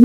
I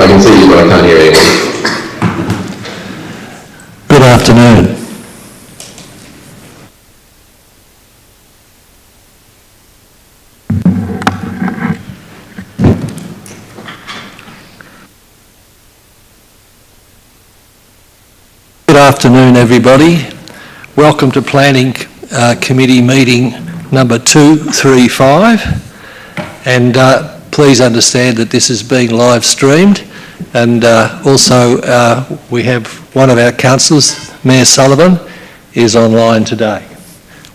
can see you, but I can't hear anyone. Good afternoon. Good afternoon, everybody. Welcome to Planning Committee meeting number 235. And please understand that this is being live streamed. And also we have one of our councillors, Mayor Sullivan, is online today.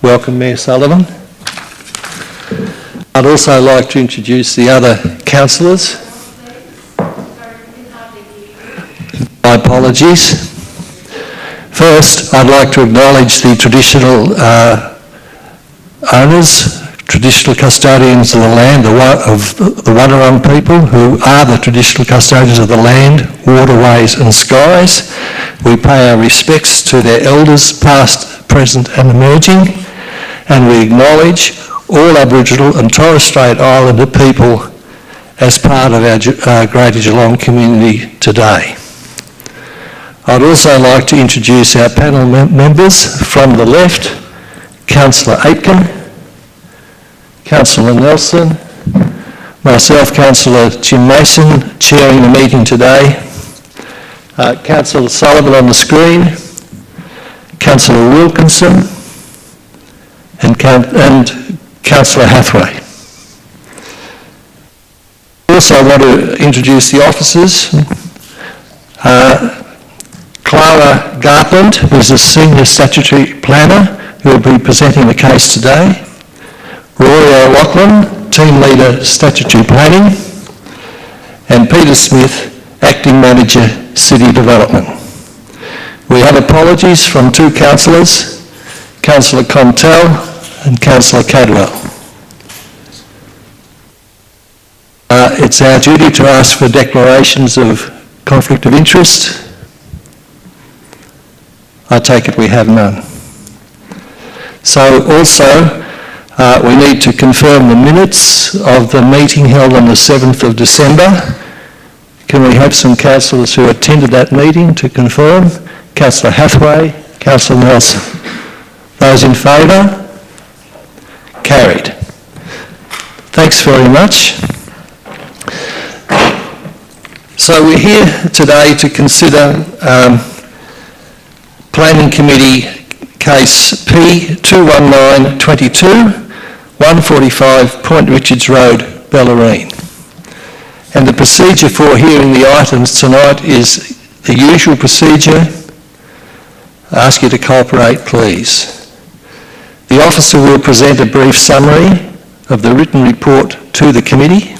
Welcome, Mayor Sullivan. I'd also like to introduce the other councillors. My apologies. First, I'd like to acknowledge the traditional owners, traditional custodians of the land, of the Wadawurrung people, who are the traditional custodians of the land, waterways and skies. We pay our respects to their elders, past, present and emerging, and we acknowledge all Aboriginal and Torres Strait Islander people as part of our Greater Geelong community today. I'd also like to introduce our panel members. From the left, Councillor Aitken, Councillor Nelson, myself, Councillor Jim Mason, chairing the meeting today, Councillor Sullivan on the screen, Councillor Wilkinson, and Councillor Hathaway. Also, I want to introduce the officers. Clara Gartland, who is a Senior Statutory Planner, who will be presenting the case today. Roy O'Loughlin, Team Leader Statutory Planning, and Peter Smith, Acting Manager City Development. We have apologies from two councillors, Councillor Contel and Councillor Cadwell. It's our duty to ask for declarations of conflict of interest. I take it we have none. So also, we need to confirm the minutes of the meeting held on the 7th of December. Can we have some councillors who attended that meeting to confirm? Councillor Hathaway, Councillor Nelson. Those in favour? Carried. Thanks very much. So we're here today to consider Planning Committee case P21922, 145 Point Richards Road, Bellarine. And the procedure for hearing the items tonight is the usual procedure. I ask you to cooperate, please. The officer will present a brief summary of the written report to the committee.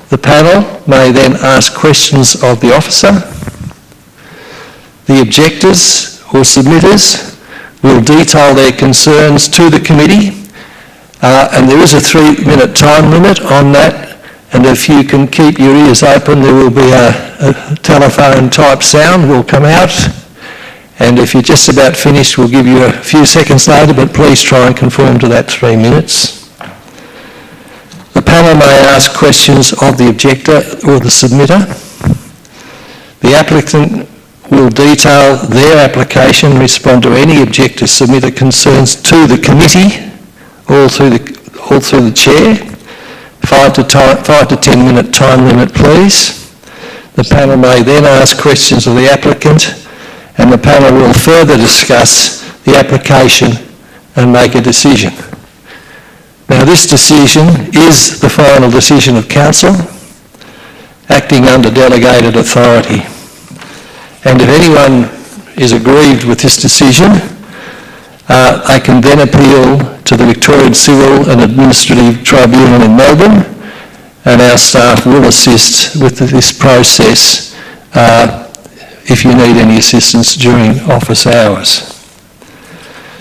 The panel may then ask questions of the officer. The objectors or submitters will detail their concerns to the committee, and there is a 3-minute time limit on that, and if you can keep your ears open, there will be a telephone type sound will come out, and if you're just about finished, we'll give you a few seconds later, but please try and conform to that 3 minutes. The panel may ask questions of the objector or the submitter. The applicant will detail their application and respond to any objector submitter concerns to the committee, all through the chair. 5 to 10 minute time limit, please. The panel may then ask questions of the applicant, and the panel will further discuss the application and make a decision. Now, this decision is the final decision of council, acting under delegated authority. And if anyone is aggrieved with this decision, they can then appeal to the Victorian Civil and Administrative Tribunal in Melbourne, and our staff will assist with this process if you need any assistance during office hours.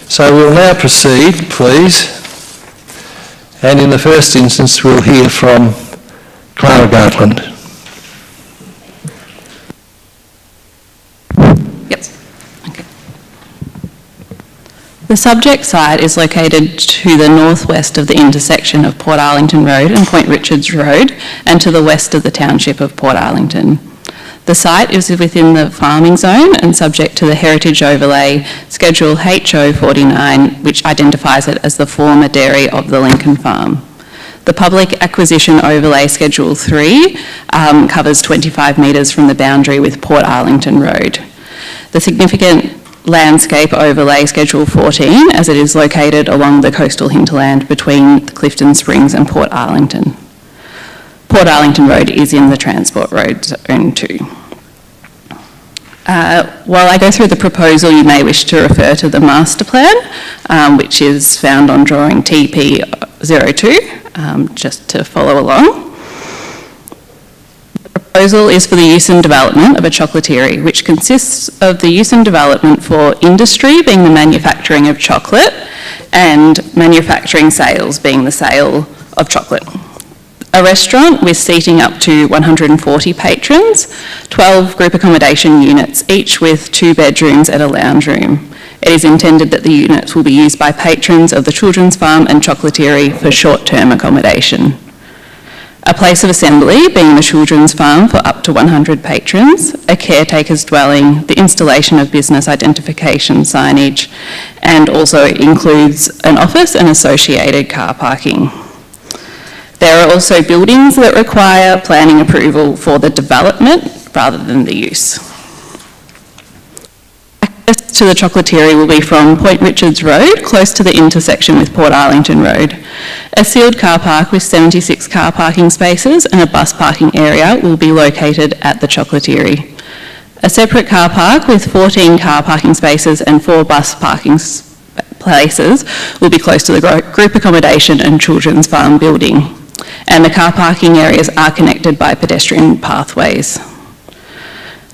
So we'll now proceed, please, and in the first instance we'll hear from Clara Gartland. The subject site is located to the northwest of the intersection of Port Arlington Road and Point Richards Road, and to the west of the township of Port Arlington. The site is within the farming zone and subject to the Heritage Overlay Schedule HO 49, which identifies it as the former dairy of the Lincoln Farm. The Public Acquisition Overlay Schedule 3 covers 25 metres from the boundary with Port Arlington Road. The significant Landscape Overlay Schedule 14, as it is located along the coastal hinterland between Clifton Springs and Port Arlington. Port Arlington Road is in the Transport Road Zone 2. While I go through the proposal, you may wish to refer to the master plan, which is found on drawing TP02, just to follow along. The proposal is for the use and development of a chocolaterie, which consists of the use and development for industry, being the manufacturing of chocolate, and manufacturing sales, being the sale of chocolate. A restaurant with seating up to 140 patrons, 12 group accommodation units, each with 2 bedrooms and a lounge room. It is intended that the units will be used by patrons of the Children's Farm and Chocolaterie for short-term accommodation. A place of assembly, being the Children's Farm for up to 100 patrons, a caretaker's dwelling, the installation of business identification signage, and also includes an office and associated car parking. There are also buildings that require planning approval for the development rather than the use. Access to the chocolaterie will be from Point Richards Road, close to the intersection with Port Arlington Road. A sealed car park with 76 car parking spaces and a bus parking area will be located at the chocolaterie. A separate car park with 14 car parking spaces and 4 bus parking places will be close to the group accommodation and Children's Farm building. And the car parking areas are connected by pedestrian pathways.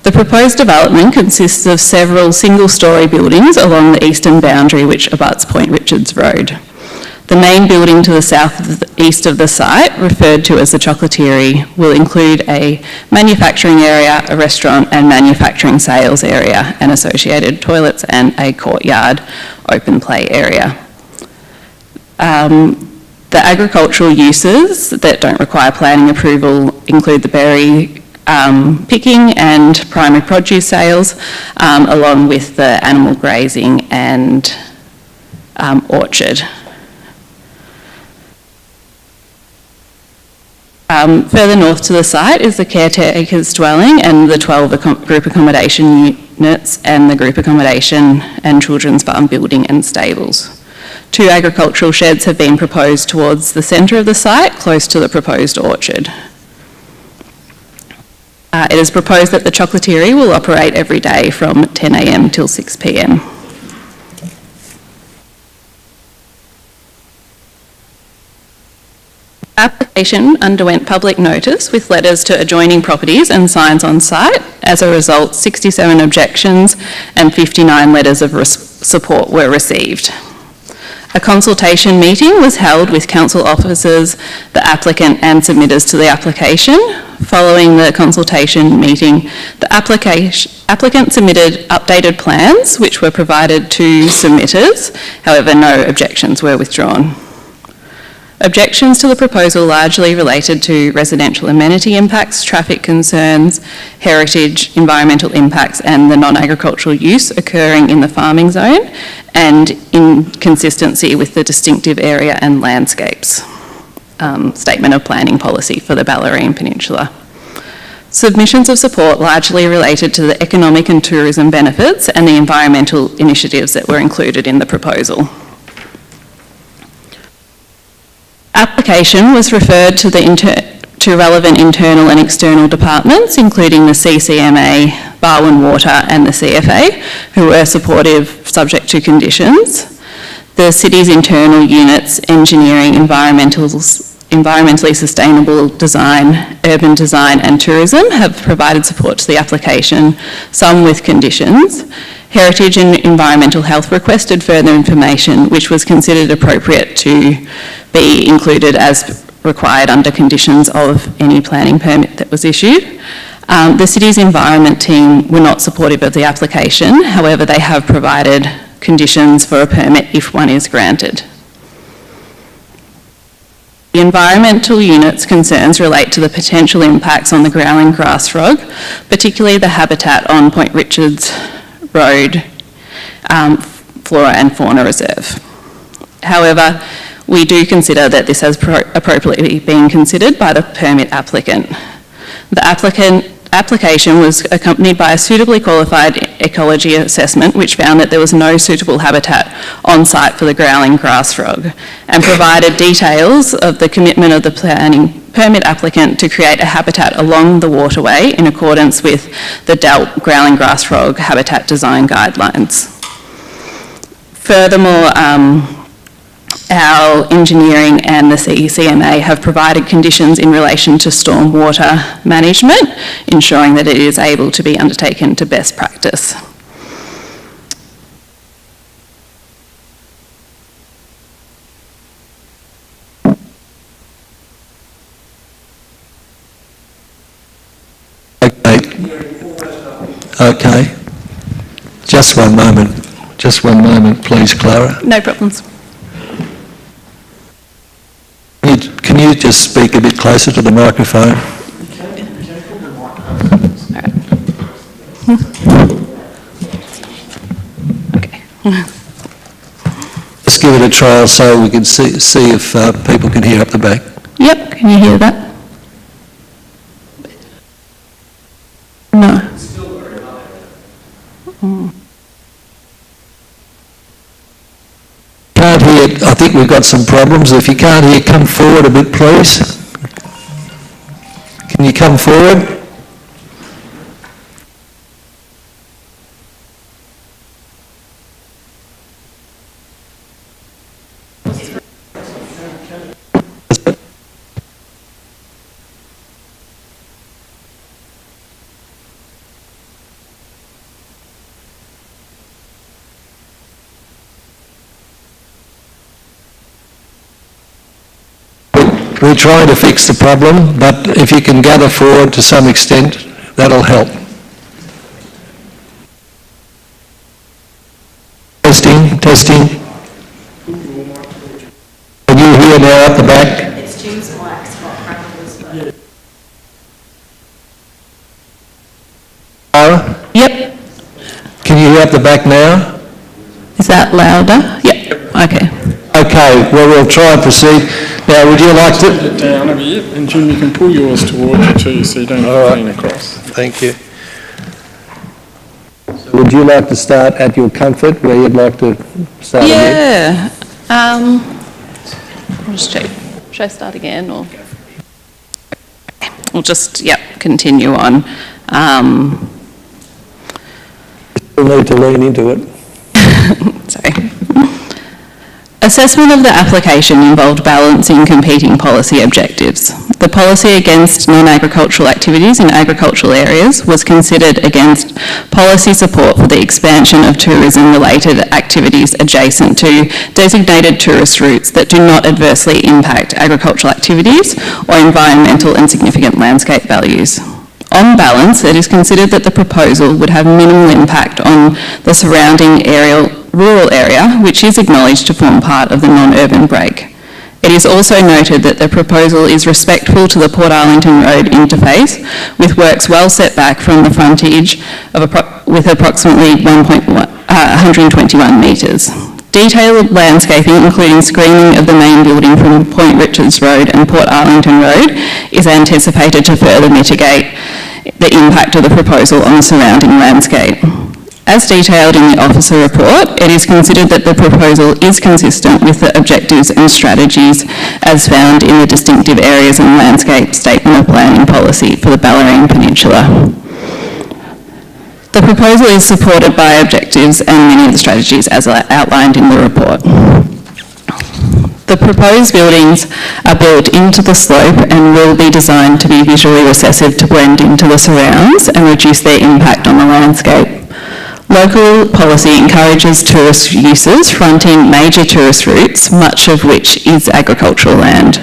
The proposed development consists of several single-storey buildings along the eastern boundary which abuts Point Richards Road. The main building to the south-east of the site, referred to as the chocolaterie, will include a manufacturing area, a restaurant and manufacturing sales area, and associated toilets and a courtyard open play area. The agricultural uses that don't require planning approval include the berry picking and primary produce sales, along with the animal grazing and orchard. Further north to the site is the caretaker's dwelling and the 12 group accommodation units and the group accommodation and Children's Farm building and stables. 2 agricultural sheds have been proposed towards the centre of the site, close to the proposed orchard. It is proposed that the chocolaterie will operate every day from 10 a.m. till 6 p.m. Application underwent public notice with letters to adjoining properties and signs on site. As a result, 67 objections and 59 letters of support were received. A consultation meeting was held with council officers, the applicant and submitters to the application. Following the consultation meeting, the applicant submitted updated plans which were provided to submitters. However, no objections were withdrawn. Objections to the proposal largely related to residential amenity impacts, traffic concerns, heritage, environmental impacts and the non-agricultural use occurring in the farming zone and inconsistency with the distinctive area and landscapes. Statement of planning policy for the BELLARINE Peninsula. Submissions of support largely related to the economic and tourism benefits and the environmental initiatives that were included in the proposal. Application was referred to relevant internal and external departments, including the CCMA, Barwon Water and the CFA, who were supportive subject to conditions. The city's internal units, engineering, environmental environmentally sustainable design, urban design and tourism have provided support to the application, some with conditions. Heritage and Environmental Health requested further information which was considered appropriate to be included as required under conditions of any planning permit that was issued. The city's environment team were not supportive of the application, however they have provided conditions for a permit if one is granted. The environmental unit's concerns relate to the potential impacts on the growling grass frog, particularly the habitat on Point Richards Road Flora and Fauna Reserve. However, we do consider that this has appropriately been considered by the permit applicant. The application was accompanied by a suitably qualified ecology assessment which found that there was no suitable habitat on site for the growling grass frog and provided details of the commitment of the planning permit applicant to create a habitat along the waterway in accordance with the DELP growling grass frog habitat design guidelines. Furthermore, our engineering and the CECMA have provided conditions in relation to stormwater management, ensuring that it is able to be undertaken to best practice. Okay. Just one moment, please, Clara. No problems. Can you just speak a bit closer to the microphone? Okay. Let's give it a trial so we can see if people can hear up the back. Yep, can you hear that? No. Can't hear, I think we've got some problems. If you can't hear, come forward a bit, please. Can you come forward? We're trying to fix the problem, but if you can gather forward to some extent, that'll help. Testing. Can you hear now at the back? It's Jim's mic, Scott Crackles. Clara? Yep. Can you hear at the back now? Is that louder? Yep. Okay. Okay, well, we'll try and proceed. Now, would you like to... It down a bit, and Jim, you can pull yours towards you too, so you don't have to lean across. Thank you. Would you like to start at your comfort, where you'd like to start again? Yeah. I'll just check. Should I start again or? We'll just, continue on. You'll need to lean into it. Sorry. Assessment of the application involved balancing competing policy objectives. The policy against non-agricultural activities in agricultural areas was considered against policy support for the expansion of tourism-related activities adjacent to designated tourist routes that do not adversely impact agricultural activities or environmental and significant landscape values. On balance, it is considered that the proposal would have minimal impact on the surrounding rural area, which is acknowledged to form part of the non-urban break. It is also noted that the proposal is respectful to the Port Arlington Road interface, with works well set back from the frontage of with approximately 121 metres. Detailed landscaping, including screening of the main building from Point Richards Road and Port Arlington Road, is anticipated to further mitigate the impact of the proposal on the surrounding landscape. As detailed in the officer report, it is considered that the proposal is consistent with the objectives and strategies as found in the distinctive areas and landscape statement of planning policy for the Bellarine Peninsula. The proposal is supported by objectives and many of the strategies as outlined in the report. The The proposed buildings are built into the slope and will be designed to be visually recessive to blend into the surrounds and reduce their impact on the landscape. Local policy encourages tourist uses fronting major tourist routes, much of which is agricultural land.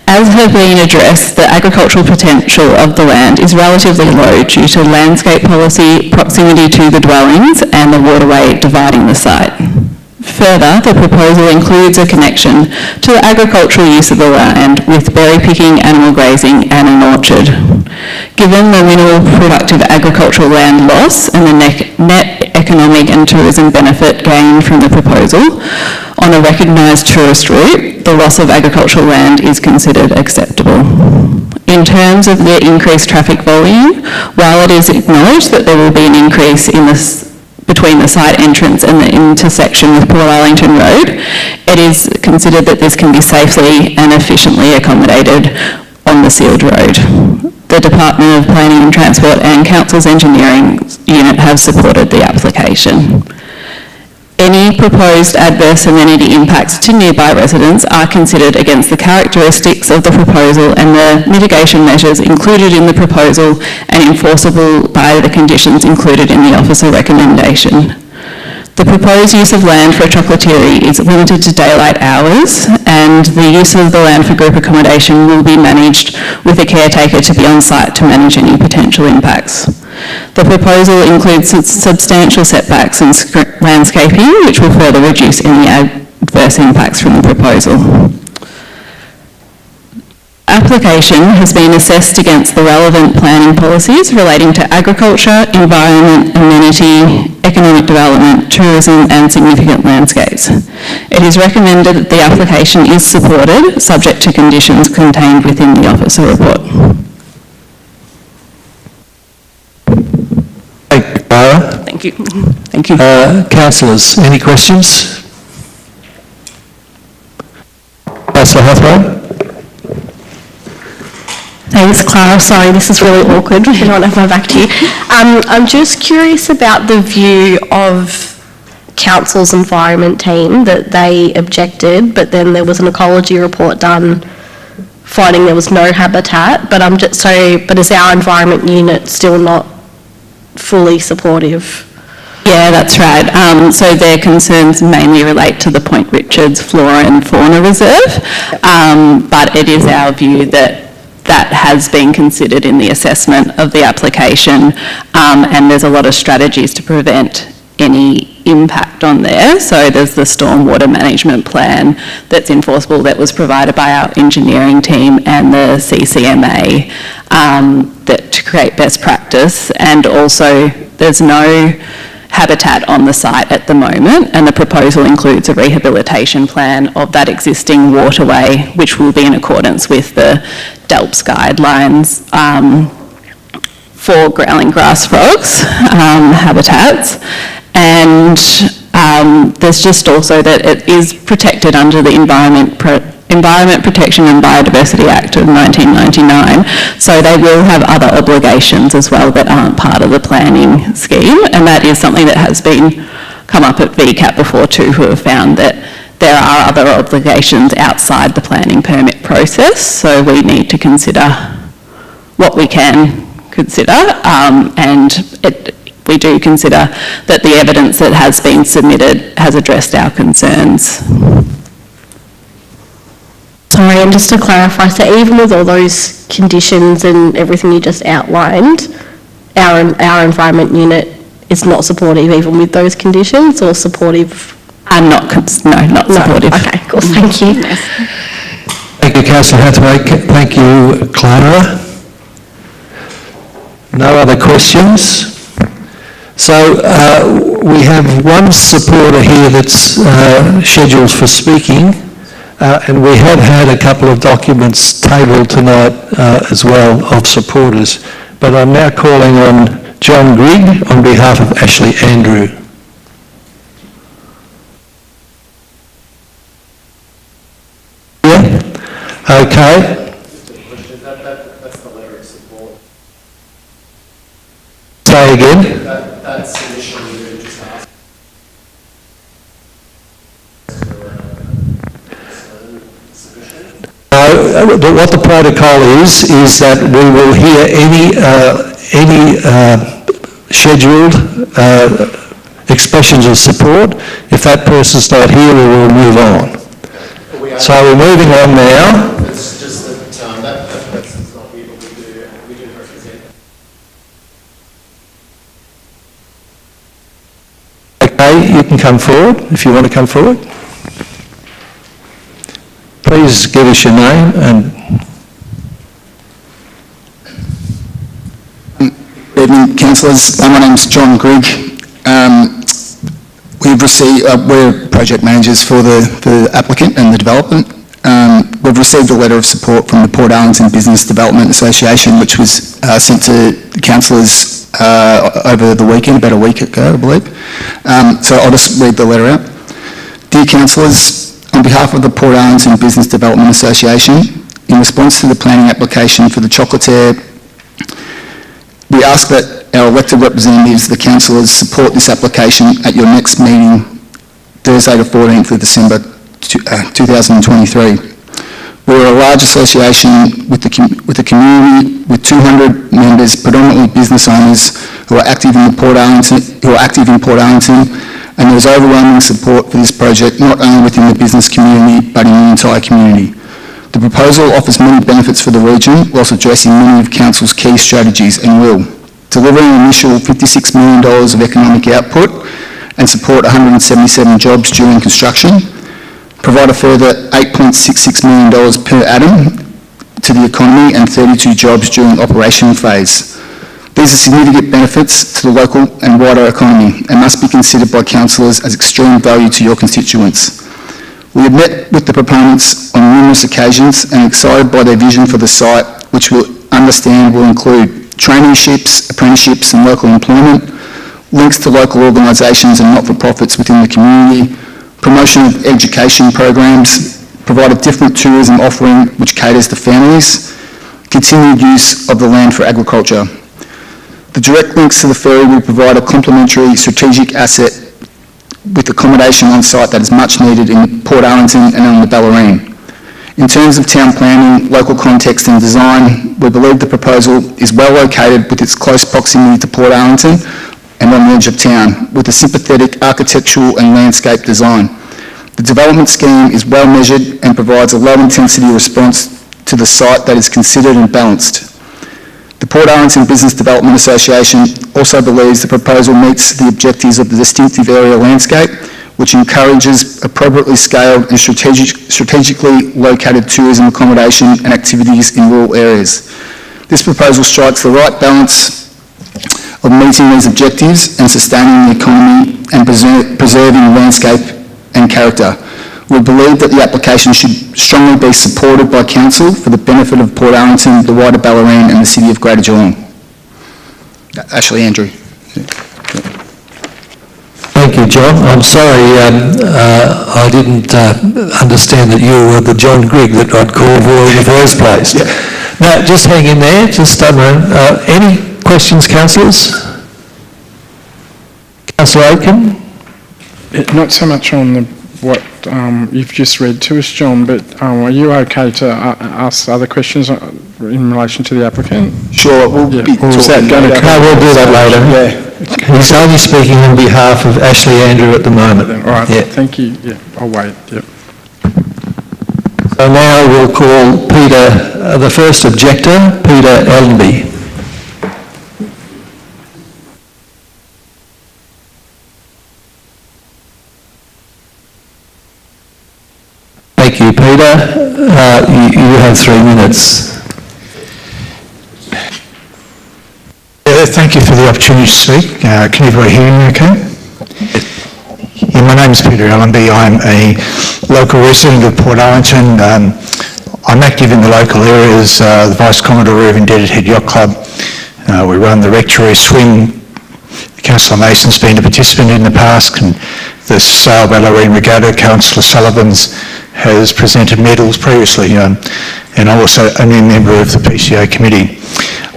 As have been addressed, the agricultural potential of the land is relatively low due to landscape policy, proximity to the dwellings and the waterway dividing the site. Further, the proposal includes a connection to the agricultural use of the land with berry picking, animal grazing and an orchard. Given the minimal productive agricultural land loss and the net economic and tourism benefit gained from the proposal on a recognised tourist route, the loss of agricultural land is considered acceptable. In terms of the increased traffic volume, while it is acknowledged that there will be an increase in between the site entrance and the intersection with Port Arlington Road, it is considered that this can be safely and efficiently accommodated on the sealed road. The Department of Planning and Transport and Council's Engineering Unit have supported the application. Any proposed adverse amenity impacts to nearby residents are considered against the characteristics of the proposal and the mitigation measures included in the proposal and enforceable by the conditions included in the officer recommendation. The proposed use of land for a chocolaterie is limited to daylight hours, and the use of the land for group accommodation will be managed with a caretaker to be on site to manage any potential impacts. The proposal includes substantial setbacks and landscaping, which will further reduce any adverse impacts from the proposal. Application has been assessed against the relevant planning policies relating to agriculture, environment, amenity, economic development, tourism and significant landscapes. It is recommended that the application is supported, subject to conditions contained within the officer report. Thank you, Clara. Thank you. Thank you. Councillors, any questions? Councillor Hathaway? Thanks, Clara. Sorry, this is really awkward. I don't have my back to you. I'm just curious about the view of Council's environment team that they objected, but then there was an ecology report done finding there was no habitat. But but is our environment unit still not fully supportive? Yeah, that's right. So their concerns mainly relate to the Point Richards Flora and Fauna Reserve, but it is our view that that has been considered in the assessment of the application, and there's a lot of strategies to prevent any impact on there. So there's the stormwater management plan that's enforceable that was provided by our engineering team and the CCMA that to create best practice, and also there's no habitat on the site at the moment, and the proposal includes a rehabilitation plan of that existing waterway, which will be in accordance with the DELPS guidelines for growling grass frogs habitats. And there's just also that it is protected under the Environment Protection and Biodiversity Act of 1999, so they will have other obligations as well that aren't part of the planning scheme, and that is something that has been come up at VCAT before too, who have found that there are other obligations outside the planning permit process, so we need to consider what we can consider, and we do consider that the evidence that has been submitted has addressed our concerns. Sorry, and just to clarify, so even with all those conditions and everything you just outlined, our environment unit is not supportive even with those conditions, or supportive? Not supportive. Okay, cool, thank you. Thank you, Councillor Hathaway. Thank you, Clara. No other questions? So we have one supporter here that's scheduled for speaking, and we have had a couple of documents tabled tonight as well of supporters, but I'm now calling on John Grigg on behalf of Ashley Andrew. Yeah? Okay. That's the letter of support. Say again. That submission we just asked for But what the protocol is that we will hear any scheduled expressions of support. If that person's not here, we will move on. So we're moving on now. It's just that, that person's not here, but we do represent. Okay, you can come forward if you want to come forward. Please give us your name and... Good evening, councillors. My name's John Grigg. We're project managers for the applicant and the development. We've received a letter of support from the Port Arlington Business Development Association, which was sent to the councillors over the weekend, about a week ago, I believe. So I'll just read the letter out. Dear councillors, on behalf of the Port Arlington Business Development Association, in response to the planning application for the Chocolaterie, we ask that our elected representatives, the councillors, support this application at your next meeting, Thursday the 14th of December 2023. We're a large association with the community with 200 members, predominantly business owners who are active in Port Arlington, and there's overwhelming support for this project, not only within the business community, but in the entire community. The proposal offers many benefits for the region, whilst addressing many of Council's key strategies and will. Delivering an initial $56 million of economic output and support 177 jobs during construction, provide a further $8.66 million per annum to the economy and 32 jobs during operation phase. These are significant benefits to the local and wider economy and must be considered by councillors as extreme value to your constituents. We have met with the proponents on numerous occasions and are excited by their vision for the site, which we'll understand will include traineeships, apprenticeships and local employment, links to local organisations and not-for-profits within the community, promotion of education programs, provide a different tourism offering which caters to families, continued use of the land for agriculture. The direct links to the ferry will provide a complementary strategic asset with accommodation on site that is much needed in Port Arlington and on the BELLARINE. In terms of town planning, local context and design, we believe the proposal is well located with its close proximity to Port Arlington and on the edge of town, with a sympathetic architectural and landscape design. The development scheme is well measured and provides a low intensity response to the site that is considered and balanced. The Port Arlington Business Development Association also believes the proposal meets the objectives of the distinctive area landscape, which encourages appropriately scaled and strategically located tourism accommodation and activities in rural areas. This proposal strikes the right balance of meeting these objectives and sustaining the economy and preserving landscape and character. We believe that the application should strongly be supported by Council for the benefit of Port Arlington, the wider BELLARINE and the City of Greater Geelong. Actually, Andrew. Thank you, John. I'm sorry I didn't understand that you were the John Grigg that I'd called for in the first place. Yeah. Now, just hang in there, just any questions, councillors? Councillor Aitken? Not so much on what you've just read to us, John, but are you okay to ask other questions in relation to the applicant? Sure, we'll be Or is that going to No, we'll do that later. Yeah. He's only speaking on behalf of Ashley Andrew at the moment. All right, Yeah. thank you. Yeah, I'll wait. Yep. So now we'll call Peter, the first objector, Peter Ellenby. Thank you, Peter. You have 3 minutes. Thank you for the opportunity to speak. Can everybody hear me okay? Yeah, my name is Peter Ellenby. I'm a local resident of Port Arlington. I'm active in the local areas, the Vice Commodore of Indebted Head Yacht Club. We run the Rectory Swim. Councillor Mason's been a participant in the past, and the Sail BELLARINE Regatta, Councillor Sullivan's has presented medals previously, and I'm also a new member of the PCA committee.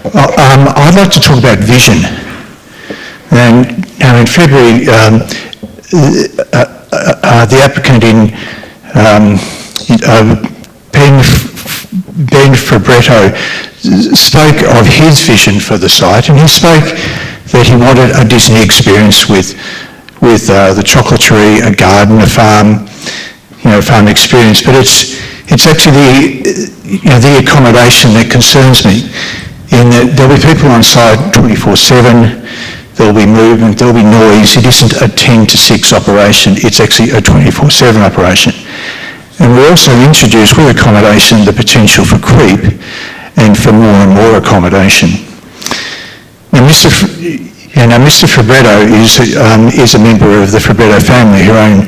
I'd like to talk about vision. And now in February, the applicant in pen Ben Fabretto spoke of his vision for the site, and he spoke that he wanted a Disney experience with the chocolaterie, a garden, a farm, farm experience. But it's actually the accommodation that concerns me, in that there'll be people on site 24/7. There'll be movement, there'll be noise. It isn't a 10 to 6 operation, it's actually a 24/7 operation. And we also introduced with accommodation the potential for creep and for more and more accommodation. Now, Mr. Fabretto is a member of the Fabretto family who own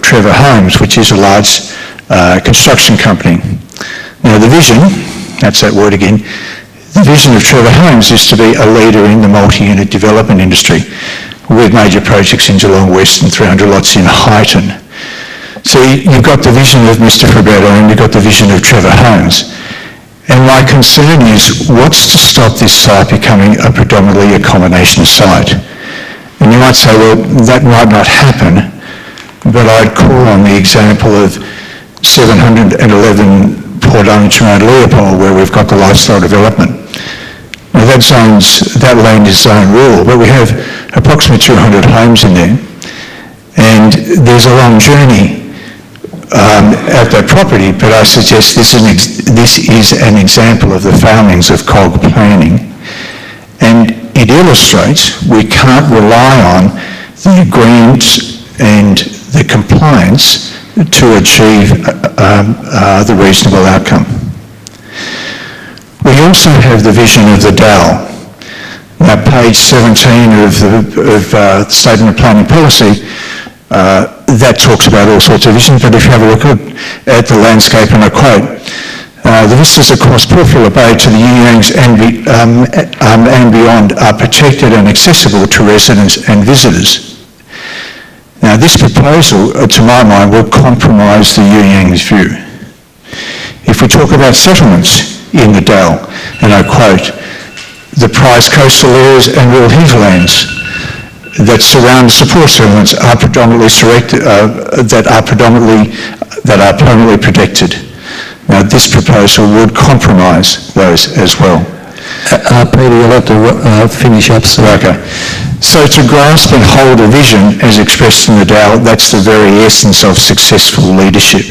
Trevor Homes, which is a large construction company. Now, the vision, that's that word again, the vision of Trevor Homes is to be a leader in the multi-unit development industry with major projects in Geelong West and 300 lots in Highton. So you've got the vision of Mr. Fabretto and you've got the vision of Trevor Homes. And my concern is, what's to stop this site becoming a predominantly accommodation site? And you might say, well, that might not happen, but I'd call on the example of 711 Port Orange around Leopold, where we've got the lifestyle development. Now that land is zone rural, but we have approximately 200 homes in there, and there's a long journey at that property, but I suggest this is an example of the failings of COG planning, and it illustrates we can't rely on the agreements and the compliance to achieve the reasonable outcome. We also have the vision of the DAL. Now, page 17 of the Statement of Planning Policy, that talks about all sorts of visions, but if you have a look at the landscape, and I quote, the vistas across Peripheral Bay to the Yangs and beyond are protected and accessible to residents and visitors. Now, this proposal, to my mind, will compromise the Yangs view. If we talk about settlements in the DAL, and I quote, the prized coastal areas and rural hinterlands that surround the support settlements are predominantly permanently protected. Now, this proposal would compromise those as well. Peter, you'll have to finish up soon. Okay. So to grasp and hold a vision as expressed in the DAL, that's the very essence of successful leadership.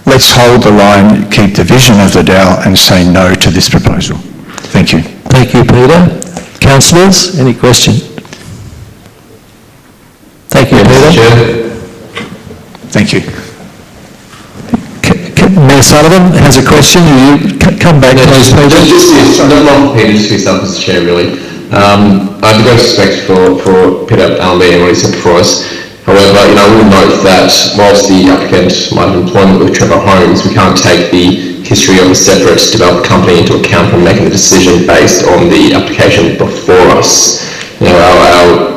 Let's hold the line, keep the vision of the DAL and say no to this proposal. Thank you. Thank you, Peter. Councillors, any question? Thank you, Peter. Mr. Chair. Thank you. Mayor Sullivan has a question. You come back, please, Peter. Not Peter, just for yourself, Mr. Chair, really. I have the greatest respect for Peter Allenby and what he said before us. However, I will note that whilst the applicant might have employment with Trevor Homes, we can't take the history of a separate developed company into account when making the decision based on the application before us. Our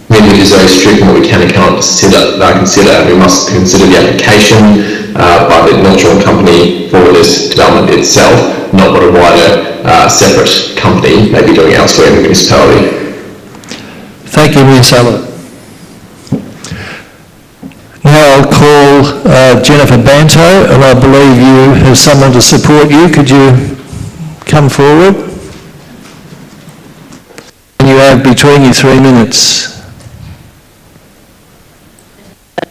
commitment is very strict on what we can and cannot consider, and we must consider the application by the nurturing company for this development itself, not what a wider separate company may be doing elsewhere in the municipality. Thank you, Mayor Sullivan. Now I'll call Jennifer Banto, and I believe you have someone to support you. Could you come forward? And you have between you 3 minutes.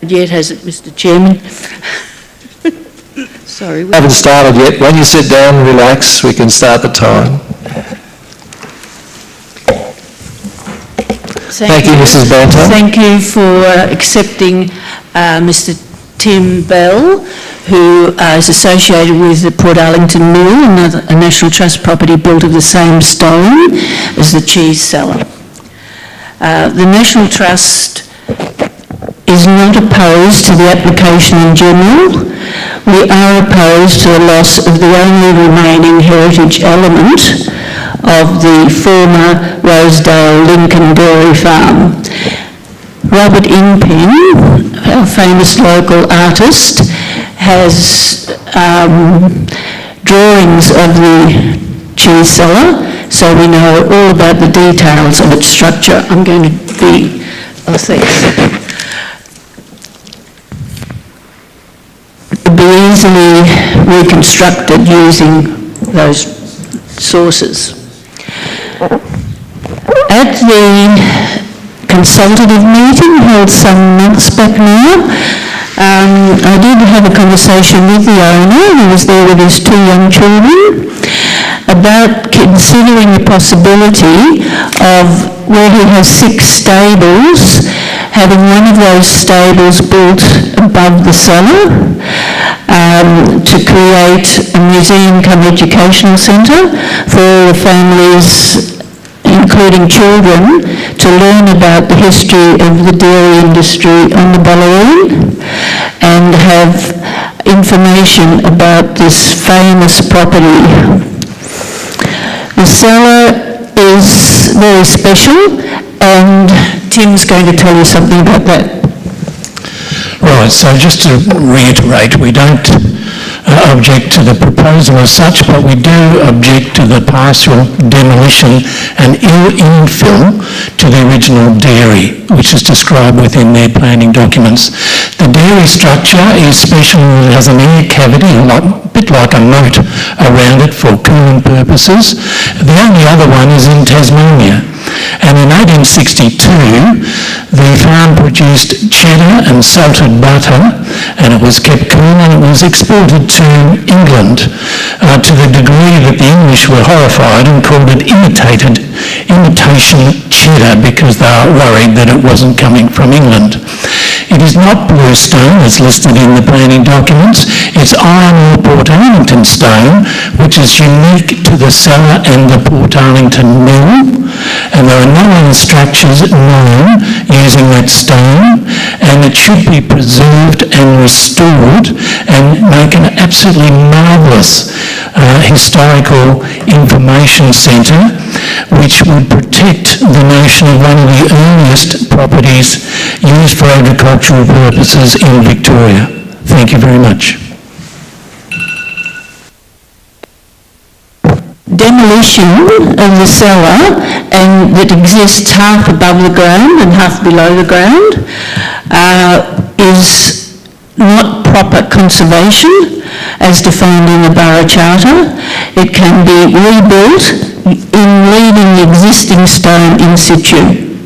Yet, has it, Mr. Chairman? Sorry. We haven't started yet. When you sit down, relax, we can start the time. Thank you, Mrs. Banter. Thank you for accepting Mr. Tim Bell, who is associated with the Port Arlington Mill, a National Trust property built of the same stone as the cheese cellar. The National Trust is not opposed to the application in general. We are opposed to the loss of the only remaining heritage element of the former Rosedale Lincoln Dairy Farm. Robert Inpen, a famous local artist, has drawings of the cheese cellar, so we know all about the details of its structure. I'm going to be, thanks. It would be easily reconstructed using those sources. At the consultative meeting held some months back now, I did have a conversation with the owner, who was there with his 2 young children, about considering the possibility of, where he has 6 stables, having one of those stables built above the cellar to create a museum cum educational centre for all the families, including children, to learn about the history of the dairy industry on the BELLARINE and have information about this famous property. The cellar is very special, and Tim's going to tell you something about that. Right, so just to reiterate, we don't object to the proposal as such, but we do object to the partial demolition and infill to the original dairy, which is described within their planning documents. The dairy structure is special and has an air cavity, a bit like a moat around it for cooling purposes. The only other one is in Tasmania. And in 1862, the farm produced cheddar and salted butter, and it was kept cool, and it was exported to England to the degree that the English were horrified and called it imitation cheddar, because they were worried that it wasn't coming from England. It is not bluestone as listed in the planning documents. It's iron ore Portarlington stone, which is unique to the cellar and the Portarlington mill. And there are no other structures known using that stone, and it should be preserved and restored and make an absolutely marvellous historical information centre, which would protect the notion of one of the earliest properties used for agricultural purposes in Victoria. Thank you very much. Demolition of the cellar, and that exists half above the ground and half below the ground, is not proper conservation as defined in the Borough Charter. It can be rebuilt in leaving the existing stone in situ.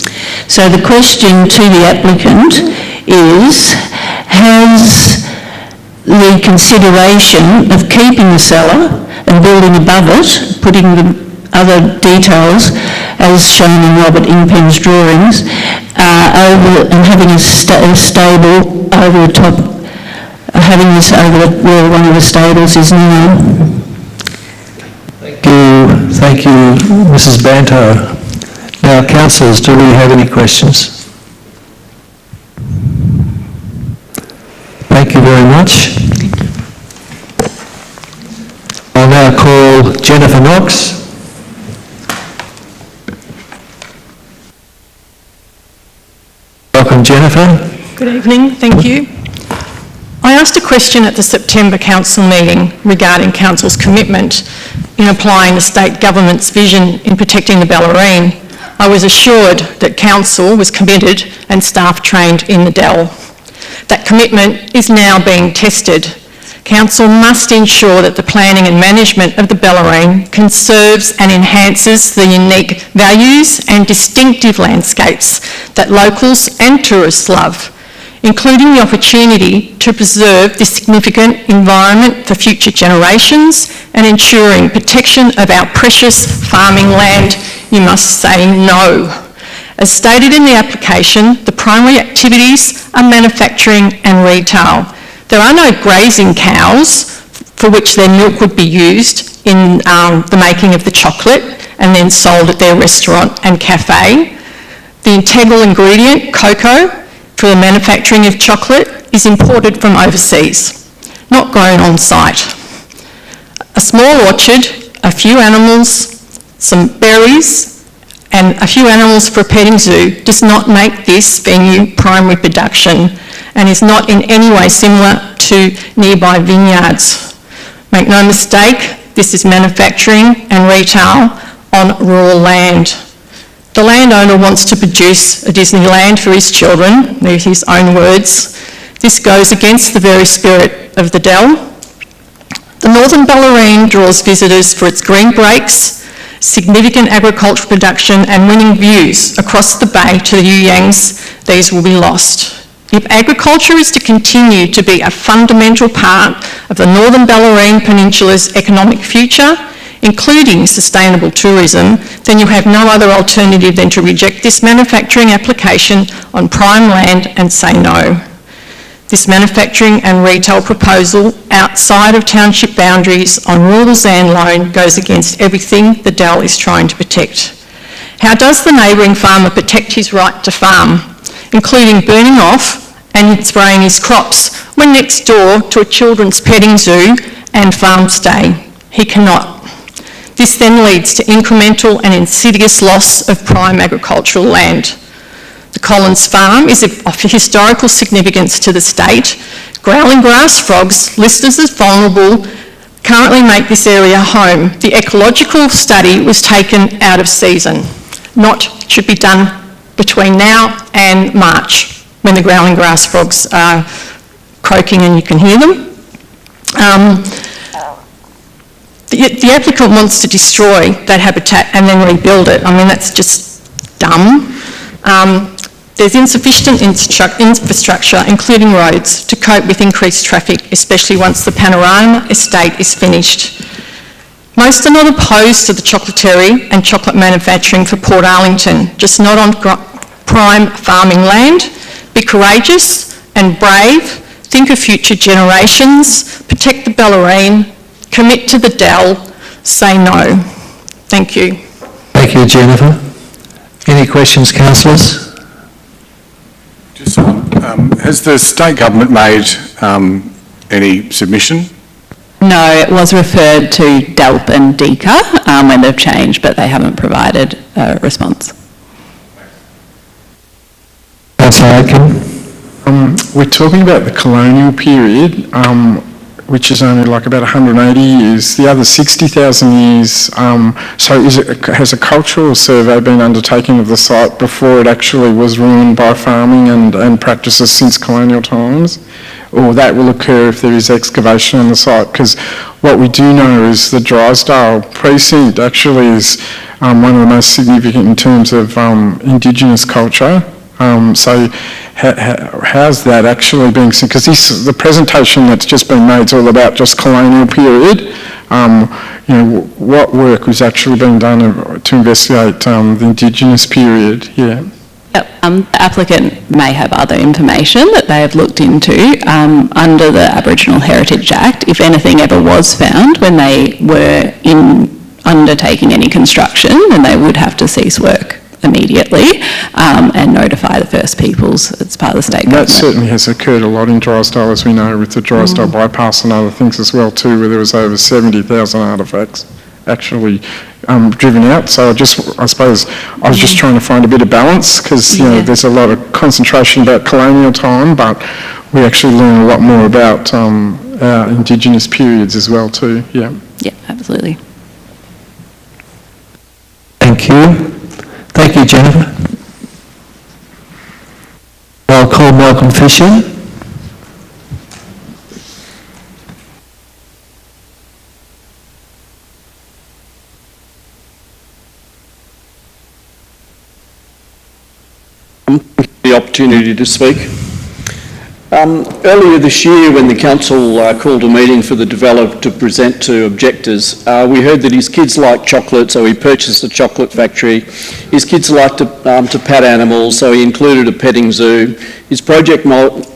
So the question to the applicant is, has the consideration of keeping the cellar and building above it, putting the other details as shown in Robert Ingpen's drawings, over and having a stable over the top, having this over where one of the stables is now. Thank you, Mrs. Banto. Now, councillors, do we have any questions? Thank you very much. I'll now call Jennifer Knox. Welcome, Jennifer. Good evening, thank you. I asked a question at the September Council meeting regarding Council's commitment in applying the state government's vision in protecting the BELLARINE. I was assured that Council was committed and staff trained in the Dell. That commitment is now being tested. Council must ensure that the planning and management of the BELLARINE conserves and enhances the unique values and distinctive landscapes that locals and tourists love, including the opportunity to preserve this significant environment for future generations and ensuring protection of our precious farming land. You must say no. As stated in the application, the primary activities are manufacturing and retail. There are no grazing cows for which their milk would be used in the making of the chocolate and then sold at their restaurant and cafe. The integral ingredient, cocoa, for the manufacturing of chocolate is imported from overseas, not grown on site. A small orchard, a few animals, some berries, and a few animals for a petting zoo does not make this venue primary production and is not in any way similar to nearby vineyards. Make no mistake, this is manufacturing and retail on rural land. The landowner wants to produce a Disneyland for his children, they're his own words. This goes against the very spirit of the Dell, The northern Bellarine draws visitors for its green breaks, significant agricultural production and winning views across the bay to the You Yangs. These will be lost. If agriculture is to continue to be a fundamental part of the northern Bellarine Peninsula's economic future, including sustainable tourism, then you have no other alternative than to reject this manufacturing application on prime land and say no. This manufacturing and retail proposal outside of township boundaries on rural land loan goes against everything the Dell is trying to protect. How does the neighbouring farmer protect his right to farm, including burning off and spraying his crops when next door to a children's petting zoo and farm stay? He cannot. This then leads to incremental and insidious loss of prime agricultural land. The Collins Farm is of historical significance to the state. Growling grass frogs, listed as vulnerable, currently make this area home. The ecological study was taken out of season. Should be done between now and March, when the growling grass frogs are croaking and you can hear them. The applicant wants to destroy that habitat and then rebuild it. I mean, that's just dumb. There's insufficient infrastructure, including roads, to cope with increased traffic, especially once the Panorama estate is finished. Most are not opposed to the chocolaterie and chocolate manufacturing for Port Arlington, just not on prime farming land. Be courageous and brave, think of future generations, protect the Bellarine, commit to the Dell, say no. Thank you. Thank you, Jennifer. Any questions, councillors? Just has the state government made any submission? No, it was referred to DELP and DECA when they've changed, but they haven't provided a response. Councillor Aitken. We're talking about the colonial period, which is only like about 180 years. The other 60,000 years, so has a cultural survey been undertaken of the site before it actually was ruined by farming and practices since colonial times? Or that will occur if there is excavation on the site? Because what we do know is the Drysdale precinct actually is one of the most significant in terms of Indigenous culture. So how's that actually being seen? Because the presentation that's just been made is all about just colonial period. What work was actually being done to investigate the Indigenous period? Yeah. The applicant may have other information that they have looked into under the Aboriginal Heritage Act. If anything ever was found when they were undertaking any construction, then they would have to cease work immediately and notify the First Peoples as part of the state government. That certainly has occurred a lot in Drysdale, as we know, with the Drysdale bypass and other things as well too, where there was over 70,000 artefacts actually driven out. So I suppose I was just trying to find a bit of balance, because there's a lot of concentration about colonial time, but we actually learn a lot more about our Indigenous periods as well too. Yeah. Yeah, absolutely. Thank you. Thank you, Jennifer. I'll call Malcolm Fisher. The opportunity to speak. Earlier this year, when the council called a meeting for the developer to present to objectors, we heard that his kids like chocolate, so he purchased a chocolate factory. His kids like to pet animals, so he included a petting zoo. His project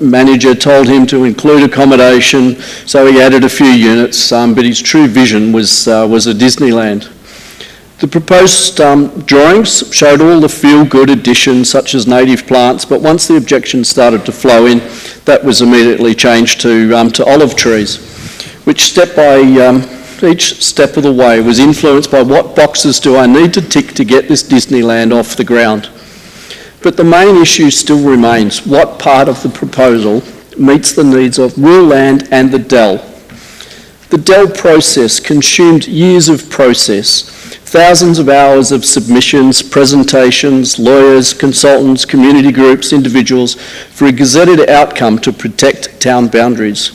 manager told him to include accommodation, so he added a few units, but his true vision was a Disneyland. The proposed drawings showed all the feel-good additions such as native plants, but once the objections started to flow in, that was immediately changed to olive trees, which each step of the way was influenced by what boxes do I need to tick to get this Disneyland off the ground. But the main issue still remains: what part of the proposal meets the needs of rural land and the Dell? The Dell process consumed years of process, thousands of hours of submissions, presentations, lawyers, consultants, community groups, individuals, for a gazetted outcome to protect town boundaries.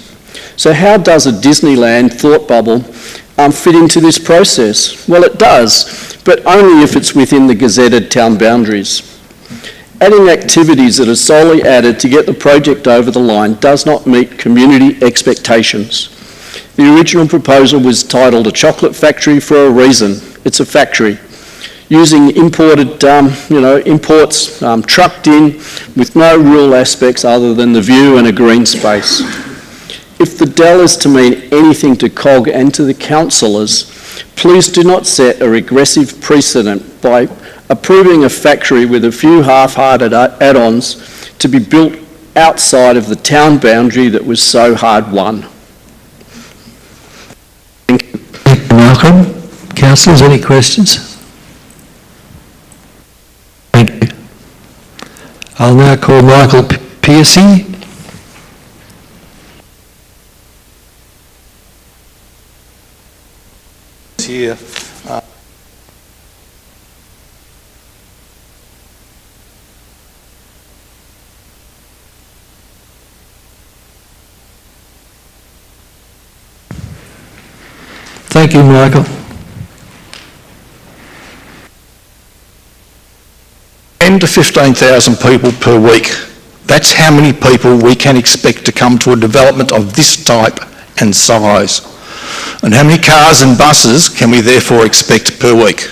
So how does a Disneyland thought bubble fit into this process? Well, it does, but only if it's within the gazetted town boundaries. Adding activities that are solely added to get the project over the line does not meet community expectations. The original proposal was titled a chocolate factory for a reason. It's a factory using imported, imports trucked in with no real aspects other than the view and a green space. If the Dell is to mean anything to COG and to the councillors, please do not set a regressive precedent by approving a factory with a few half-hearted add-ons to be built outside of the town boundary that was so hard won. Thank you, Malcolm. Councillors, any questions? Thank you. I'll now call Michael Piercy. Here. Thank you, Michael. 10 to 15,000 people per week. That's how many people we can expect to come to a development of this type and size. And how many cars and buses can we therefore expect per week?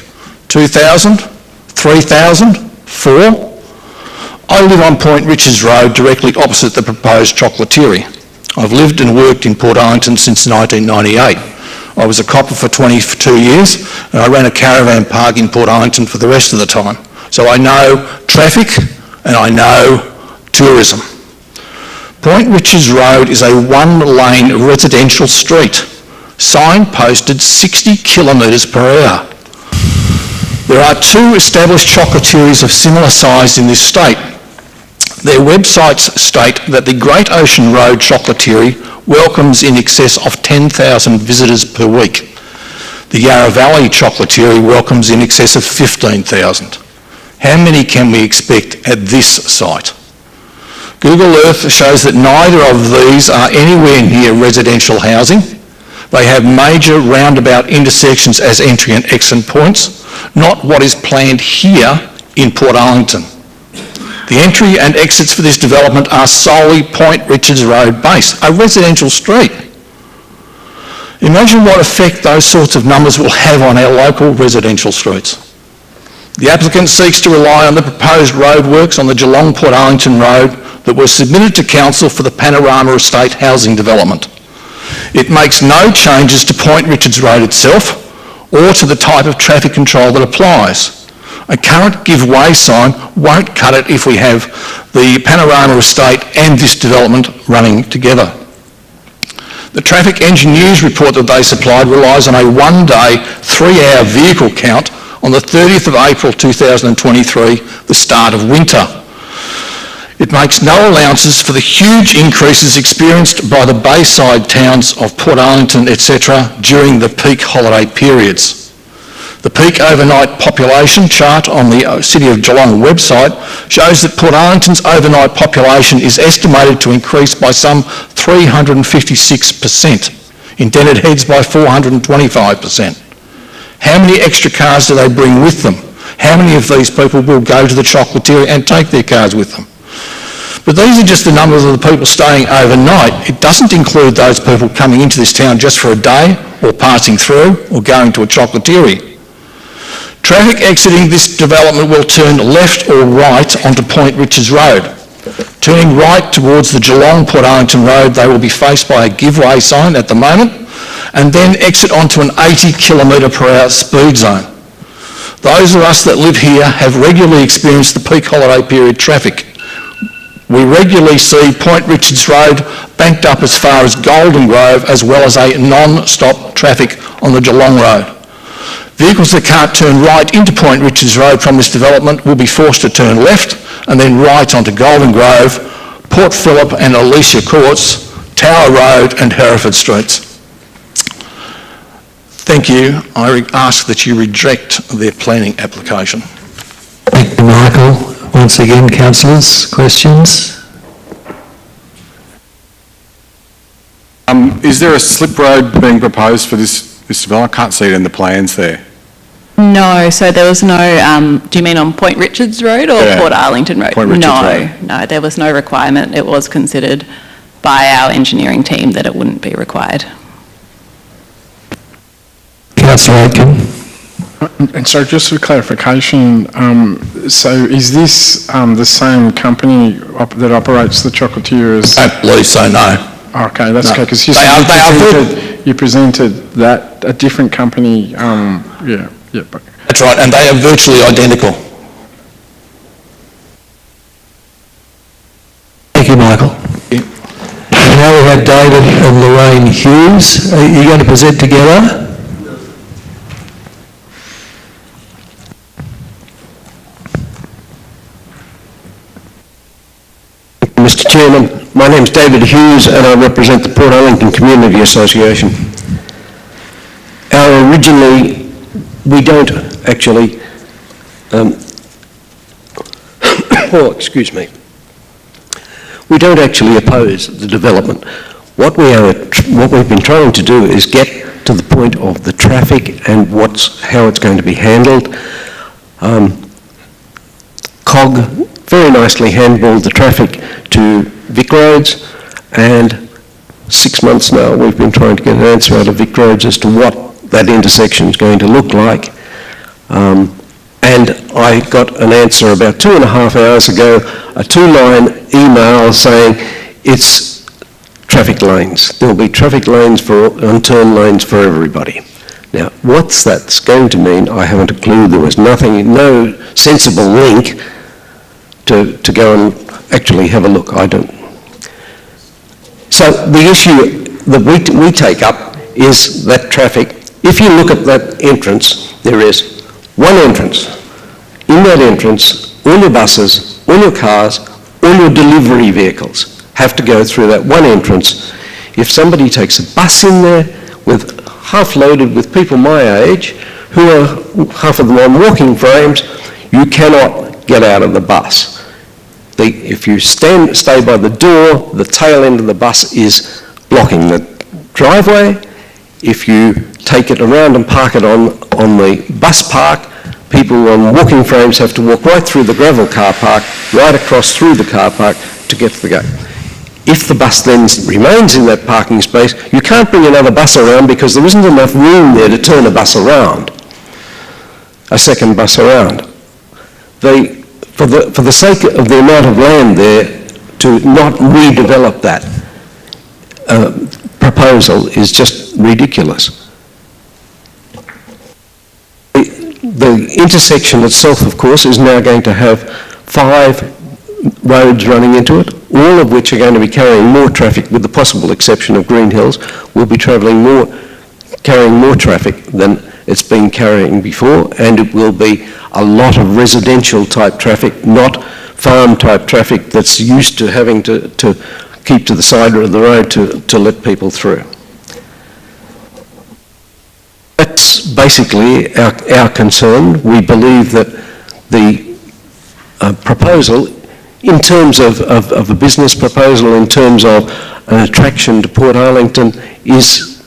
2,000? 3,000? 4? I live on Point Richards Road, directly opposite the proposed Chocolaterie. I've lived and worked in Port Arlington since 1998. I was a copper for 22 years and I ran a caravan park in Port Arlington for the rest of the time. So I know traffic and I know tourism. Point Richards Road is a one-lane residential street, sign posted 60 kilometres per hour. There are two established chocolateries of similar size in this state. Their websites state that the Great Ocean Road Chocolaterie welcomes in excess of 10,000 visitors per week. The Yarra Valley Chocolaterie welcomes in excess of 15,000. How many can we expect at this site? Google Earth shows that neither of these are anywhere near residential housing. They have major roundabout intersections as entry and exit points, not what is planned here in Port Arlington. The entry and exits for this development are solely Point Richards Road based, a residential street. Imagine what effect those sorts of numbers will have on our local residential streets. The applicant seeks to rely on the proposed roadworks on the Geelong-Port Arlington Road that were submitted to Council for the Panorama Estate housing development. It makes no changes to Point Richards Road itself or to the type of traffic control that applies. A current give way sign won't cut it if we have the Panorama Estate and this development running together. The traffic engineers report that they supplied relies on a one-day, 3-hour vehicle count on the 30th of April 2023, the start of winter. It makes no allowances for the huge increases experienced by the bayside towns of Port Arlington, etc. during the peak holiday periods. The peak overnight population chart on the City of Geelong website shows that Port Arlington's overnight population is estimated to increase by some 356%, in dented heads by 425%. How many extra cars do they bring with them? How many of these people will go to the Chocolaterie and take their cars with them? But these are just the numbers of the people staying overnight. It doesn't include those people coming into this town just for a day or passing through or going to a Chocolaterie. Traffic exiting this development will turn left or right onto Point Richards Road. Turning right towards the Geelong-Port Arlington Road, they will be faced by a give-way sign at the moment and then exit onto an 80 km/h speed zone. Those of us that live here have regularly experienced the peak holiday period traffic. We regularly see Point Richards Road banked up as far as Golden Grove, as well as a non-stop traffic on the Geelong Road. Vehicles that can't turn right into Point Richards Road from this development will be forced to turn left and then right onto Golden Grove, Port Phillip and Alicia Courts, Tower Road and Hereford Streets. Thank you. I ask that you reject their planning application. Thank you, Michael. Once again, councillors, questions? Is there a slip road being proposed for this development? I can't see it in the plans there. No, so there was no, do you mean on Point Richards Road or Yeah. Port Arlington Road? Point Richards Road. No, there was no requirement. It was considered by our engineering team that it wouldn't be required. Councillor Aitken. And so just for clarification, so is this the same company that operates the Chocolaterie as... I don't believe so, no. Okay, that's No. okay, because you presented that, a different company, yeah, but... That's right, and they are virtually identical. Thank you, Michael. And now we have David and Lorraine Hughes. Are you going to present together? Mr Chairman, my name is David Hughes and I represent the Port Arlington Community Association. Originally, we don't actually, excuse me, we don't actually oppose the development. What we've been trying to do is get to the point of the traffic and how it's going to be handled. COG very nicely handballed the traffic to Vic Roads, and 6 months now we've been trying to get an answer out of Vic Roads as to what that intersection is going to look like. And I got an answer about 2.5 hours ago, a 2-line email saying it's traffic lanes. There'll be traffic lanes and turn lanes for everybody. Now, what's that's going to mean, I haven't a clue. There was nothing, no sensible link to go and actually have a look. I don't. So the issue that we take up is that traffic. If you look at that entrance, there is one entrance. In that entrance, all your buses, all your cars, all your delivery vehicles have to go through that one entrance. If somebody takes a bus in there with half loaded with people my age, who are half of them on walking frames, you cannot get out of the bus. If you stay by the door, the tail end of the bus is blocking the driveway. If you take it around and park it on the bus park, people on walking frames have to walk right through the gravel car park, right across through the car park to get to the gate. If the bus then remains in that parking space, you can't bring another bus around because there isn't enough room there to turn a bus around, a second bus around. For the sake of the amount of land there, to not redevelop that proposal is just ridiculous. The intersection itself, of course, is now going to have 5 roads running into it, all of which are going to be carrying more traffic, with the possible exception of Green Hills, will be carrying more traffic than it's been carrying before, and it will be a lot of residential type traffic, not farm type traffic that's used to having to keep to the side of the road to let people through. That's basically our concern. We believe that the proposal, in terms of a business proposal, in terms of an attraction to Port Arlington, is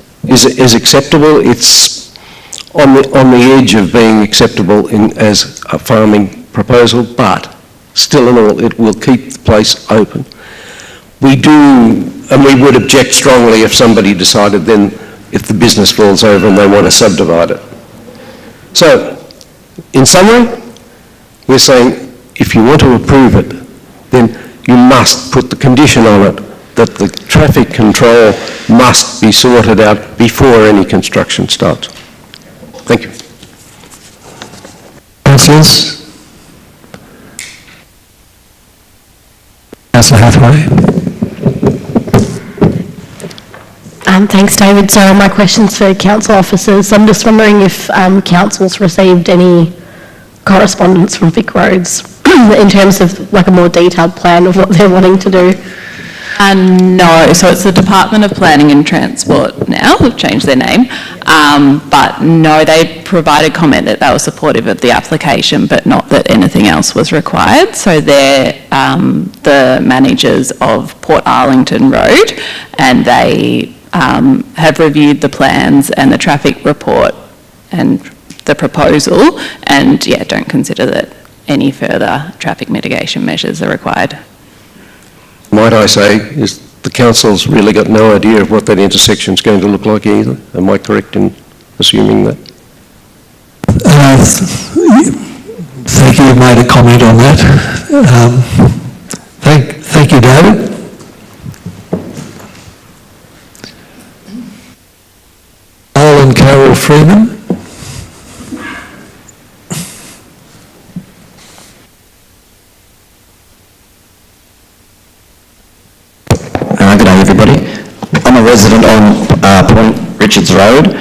acceptable. It's on the edge of being acceptable as a farming proposal, but still in all, it will keep the place open. We do, and we would object strongly if somebody decided then, if the business falls over and they want to subdivide it. So, in summary, we're saying if you want to approve it, then you must put the condition on it that the traffic control must be sorted out before any construction starts. Thank you. Councillors? Councillor Hathaway. Thanks, David. So my question's for council officers. I'm just wondering if council's received any correspondence from Vic Roads in terms of like a more detailed plan of what they're wanting to do. No, so it's the Department of Planning and Transport now, they've changed their name, but no, they provided comment that they were supportive of the application, but not that anything else was required. So they're the managers of Port Arlington Road, and they have reviewed the plans and the traffic report and the proposal, and yeah, don't consider that any further traffic mitigation measures are required. Might I say, is the council's really got no idea of what that intersection's going to look like either? Am I correct in assuming that? Thank you, you've made a comment on that. Thank you, David. Noel and Carol Freeman. Good day, everybody. I'm a resident on Point Richards Road,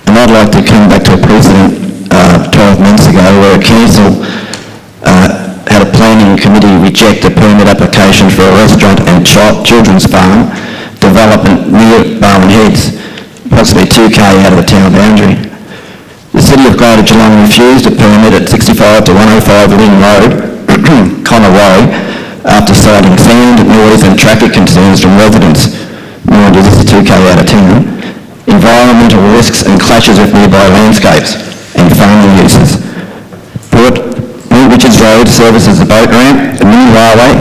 and I'd like to come back to a precedent 12 months ago where a council had a planning committee reject a permit application for a restaurant and children's farm development near Barwon Heads, approximately 2k out of the town boundary. The City of Greater Geelong refused a permit at 65 to 105 Lynn Road, Connor Way, after citing sound, noise and traffic concerns from residents. Mind you, this is 2k out of town. Environmental risks and clashes with nearby landscapes and farming uses. Point Richards Road services the boat ramp, the mini railway,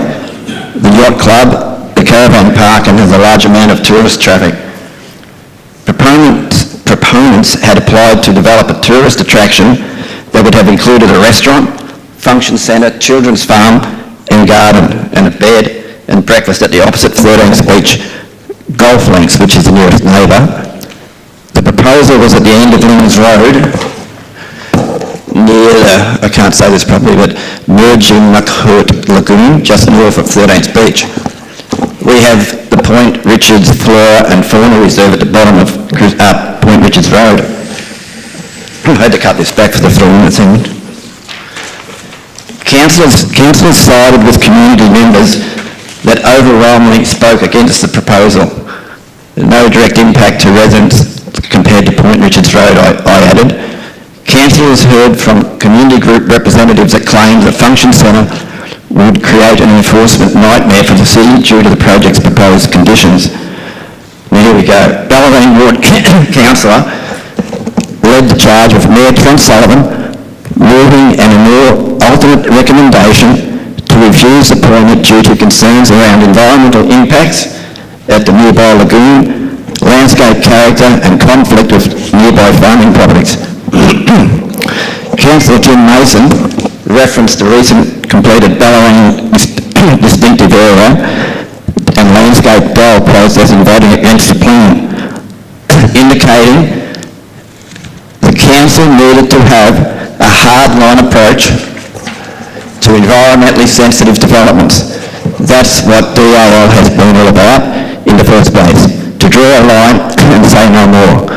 the yacht club, the caravan park, and has a large amount of tourist traffic. Proponents had applied to develop a tourist attraction that would have included a restaurant, function centre, children's farm and garden, and a bed and breakfast at the opposite 13th Beach golf links, which is the nearest neighbour. The proposal was at the end of Lynn's Road, near the, I can't say this properly, but Mergimukhoot Lagoon, just north of 13th Beach. We have the Point Richards Flora and Fauna Reserve at the bottom of Point Richards Road. I had to cut this back for the 3 minutes end. Councillors sided with community members that overwhelmingly spoke against the proposal. No direct impact to residents compared to Point Richards Road, I added. Councillors heard from community group representatives that claimed the function centre would create an enforcement nightmare for the city due to the project's proposed conditions. Now here we go. Bellarine Ward Councillor led the charge with Mayor Trent Sullivan moving and a more alternate recommendation to refuse the permit due to concerns around environmental impacts at the nearby lagoon, landscape character and conflict with nearby farming properties. Councillor Jim Mason referenced the recent completed Bellarine distinctive area and landscape DEL processing voting against the plan, indicating the council needed to have a hardline approach to environmentally sensitive developments. That's what DAL has been all about in the first place, to draw a line and say no more.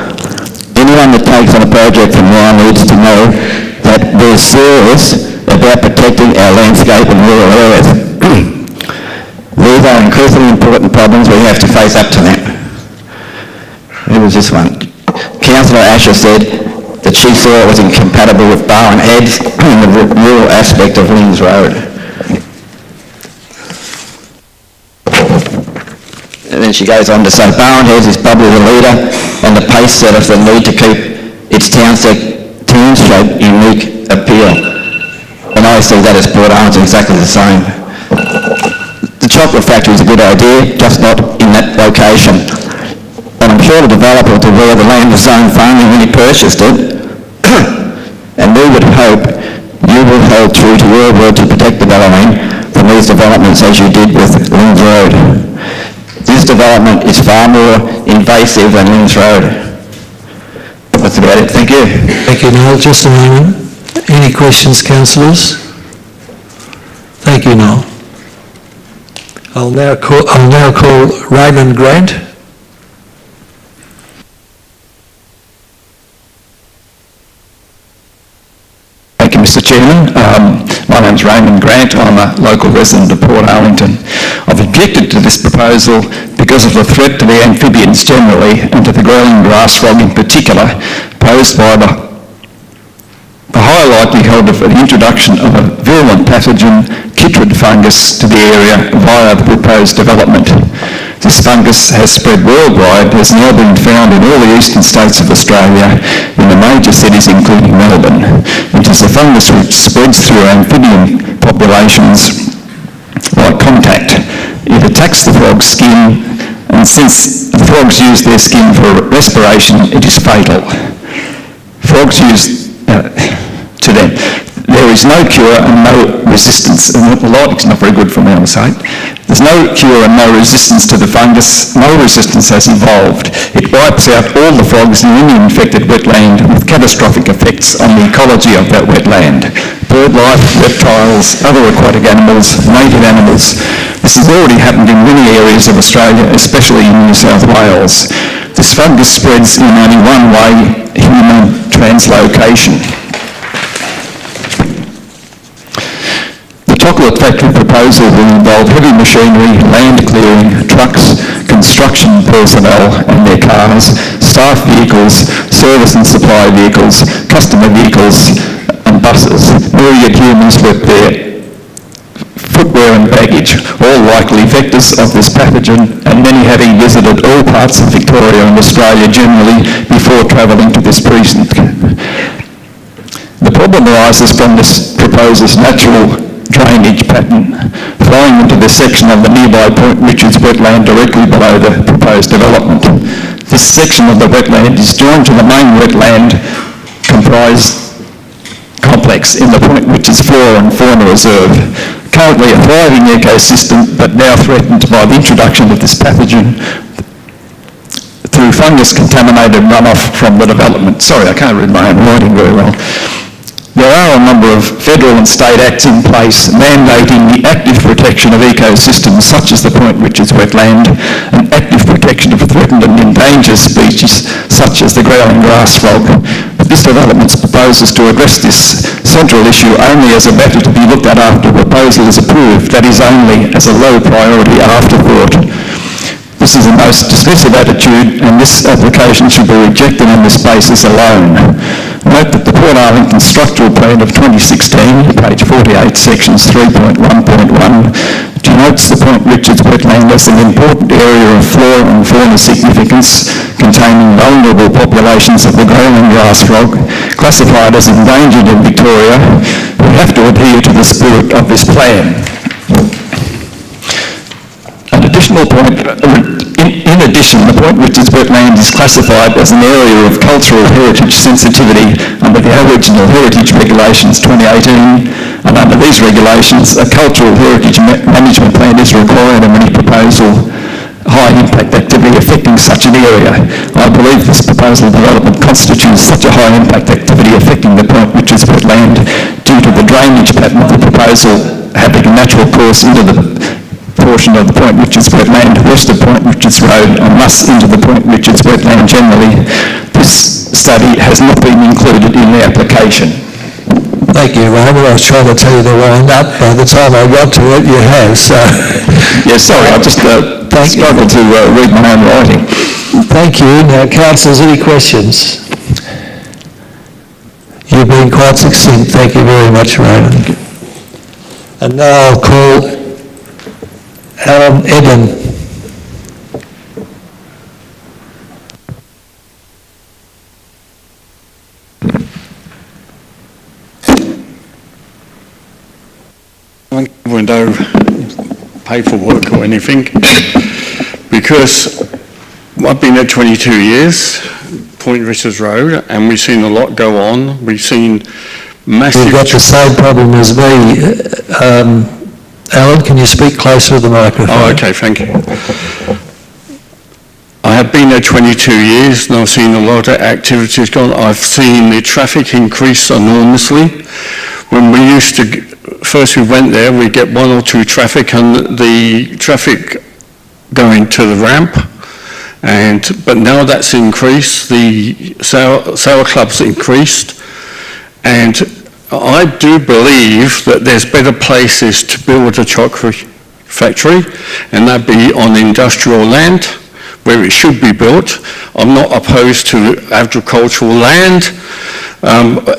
Anyone that takes on a project from now needs to know that we're serious about protecting our landscape and rural areas. These are increasingly important problems we have to face up to them. Who was this one? Councillor Asher said that she saw it was incompatible with Barwon Heads and the rural aspect of Lynn's Road. And then she goes on to say Barwon Heads is probably the leader and the pace setter for the need to keep its town-shape unique appeal. And I see that as Port Arlen's exactly the same. The chocolate factory is a good idea, just not in that location. And I'm sure the developer was aware the land was zoned farming when he purchased it. And we would hope you will hold true to your word to protect the Bellarine from these developments as you did with Lynn's Road. This development is far more invasive than Lynn's Road. That's about it. Thank you. Thank you, Noel. Just a moment. Any questions, councillors? Thank you, Noel. I'll now call Raymond Grant. Thank you, Mr. Chairman. My name's Raymond Grant. I'm a local resident of Port Arlington. I've objected to this proposal because of the threat to the amphibians generally and to the growling grass frog in particular posed by the high likelihood of the introduction of a virulent pathogen, chytrid fungus, to the area via the proposed development. This fungus has spread worldwide, has now been found in all the eastern states of Australia, in the major cities including Melbourne. It is a fungus which spreads through amphibian populations like contact. It attacks the frog's skin, and since the frogs use their skin for respiration, it is fatal. Frogs use to them. There is no cure and no resistance, and the lighting's not very good from our side. There's no cure and no resistance to the fungus. No resistance has evolved. It wipes out all the frogs in any infected wetland with catastrophic effects on the ecology of that wetland. Bird life, reptiles, other aquatic animals, native animals. This has already happened in many areas of Australia, especially in New South Wales. This fungus spreads in only one way, human translocation. The chocolate factory proposal will involve heavy machinery, land clearing, trucks, construction personnel and their cars, staff vehicles, service and supply vehicles, customer vehicles and buses. Myriad humans with their footwear and baggage, all likely vectors of this pathogen, and many having visited all parts of Victoria and Australia generally before travelling to this precinct. The problem arises from this proposal's natural drainage pattern flowing into this section of the nearby Point Richards wetland directly below the proposed development. This section of the wetland is joined to the main wetland complex in the Point Richards Flora and Fauna Reserve. Currently a thriving ecosystem, but now threatened by the introduction of this pathogen through fungus-contaminated runoff from the development. Sorry, I can't read my own writing very well. There are a number of federal and state acts in place mandating the active protection of ecosystems such as the Point Richards wetland and active protection of threatened and endangered species such as the growling grass frog. But this development proposes to address this central issue only as a matter to be looked at after the proposal is approved, that is only as a low priority afterthought. This is the most dismissive attitude, and this application should be rejected on this basis alone. Note that the Port Arlington Structural Plan of 2016, page 48, sections 3.1.1, denotes the Point Richards wetland as an important area of flora and fauna significance containing vulnerable populations of the growling grass frog, classified as endangered in Victoria. We have to adhere to the spirit of this plan. In addition, the Point Richards wetland is classified as an area of cultural heritage sensitivity under the Aboriginal Heritage Regulations 2018, and under these regulations, a cultural heritage management plan is required of any proposal high impact activity affecting such an area. I believe this proposal development constitutes such a high impact activity affecting the Point Richards wetland due to the drainage pattern of the proposal having a natural course into the portion of the Point Richards wetland west of Point Richards Road and thus into the Point Richards wetland generally. This study has not been included in the application. Thank you, Raymond. I was trying to tell you to wind up. By the time I got to it, you have, so... Yes, sorry, I just struggled to read my own writing. Thank you. Now, councillors, any questions? You've been quite succinct. Thank you very much, Raymond. And now I'll call Alan Edlin. No paperwork or anything, because I've been there 22 years, Point Richards Road, and we've seen a lot go on. We've seen massive... You've got the same problem as me. Alan, can you speak closer to the microphone? Oh, okay, thank you. I have been there 22 years and I've seen a lot of activities going on. I've seen the traffic increase enormously. When we used to, first we went there, we'd get one or two traffic and the traffic going to the ramp. But now that's increased, the sour club's increased, and I do believe that there's better places to build a chocolate factory, and that be on industrial land where it should be built. I'm not opposed to agricultural land,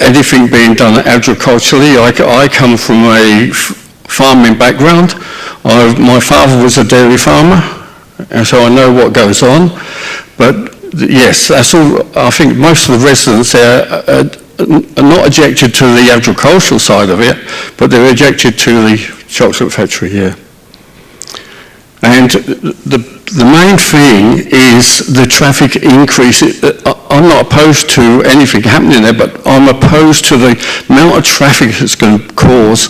anything being done agriculturally. I come from a farming background. My father was a dairy farmer, and so I know what goes on. But yes, that's all. I think most of the residents there are not objected to the agricultural side of it, but they're objected to the chocolate factory, yeah. And the main thing is the traffic increase. I'm not opposed to anything happening there, but I'm opposed to the amount of traffic it's going to cause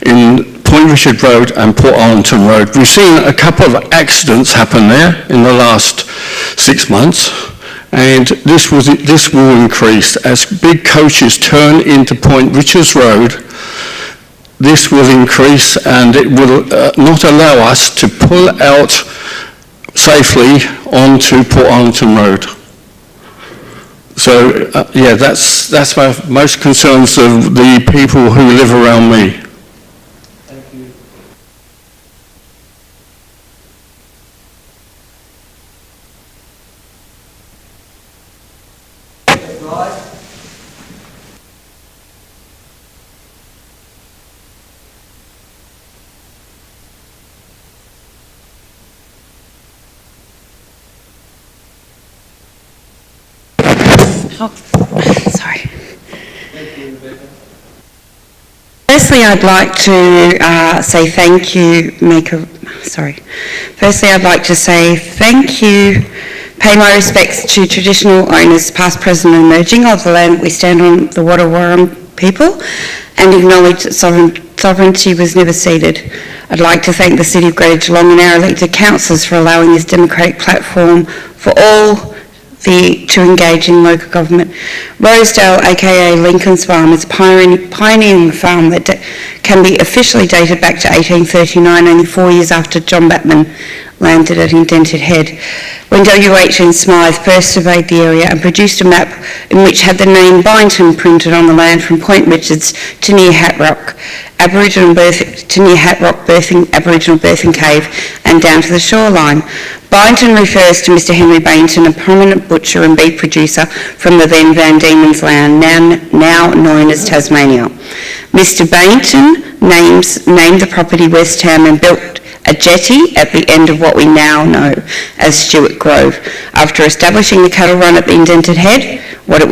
in Point Richard Road and Port Arlington Road. We've seen a couple of accidents happen there in the last 6 months, and this will increase as big coaches turn into Point Richards Road. This will increase, and it will not allow us to pull out safely onto Port Arlington Road. So, yeah, that's my most concerns of the people who live around me. Sorry. Firstly, I'd like to say thank you, Firstly, I'd like to say thank you, pay my respects to traditional owners, past, present and emerging, of the land we stand on, the Wadawurrung people, and acknowledge that sovereignty was never ceded. I'd like to thank the City of Greater Geelong and our elected councillors for allowing this democratic platform for all to engage in local government. Rosedale, aka Lincoln's Farm, is a pioneering farm that can be officially dated back to 1839, only 4 years after John Batman landed at Indented Head, when W.H. and Smythe first surveyed the area and produced a map in which had the name Byington printed on the land from Point Richards to near Hat Rock, Aboriginal birthing cave, and down to the shoreline. Byington refers to Mr. Henry Bainton, a prominent butcher and beef producer from the then Van Diemen's Land, now known as Tasmania. Mr. Bainton named the property West Ham and built a jetty at the end of what we now know as Stewart Grove. After establishing the cattle run at the Indented Head, what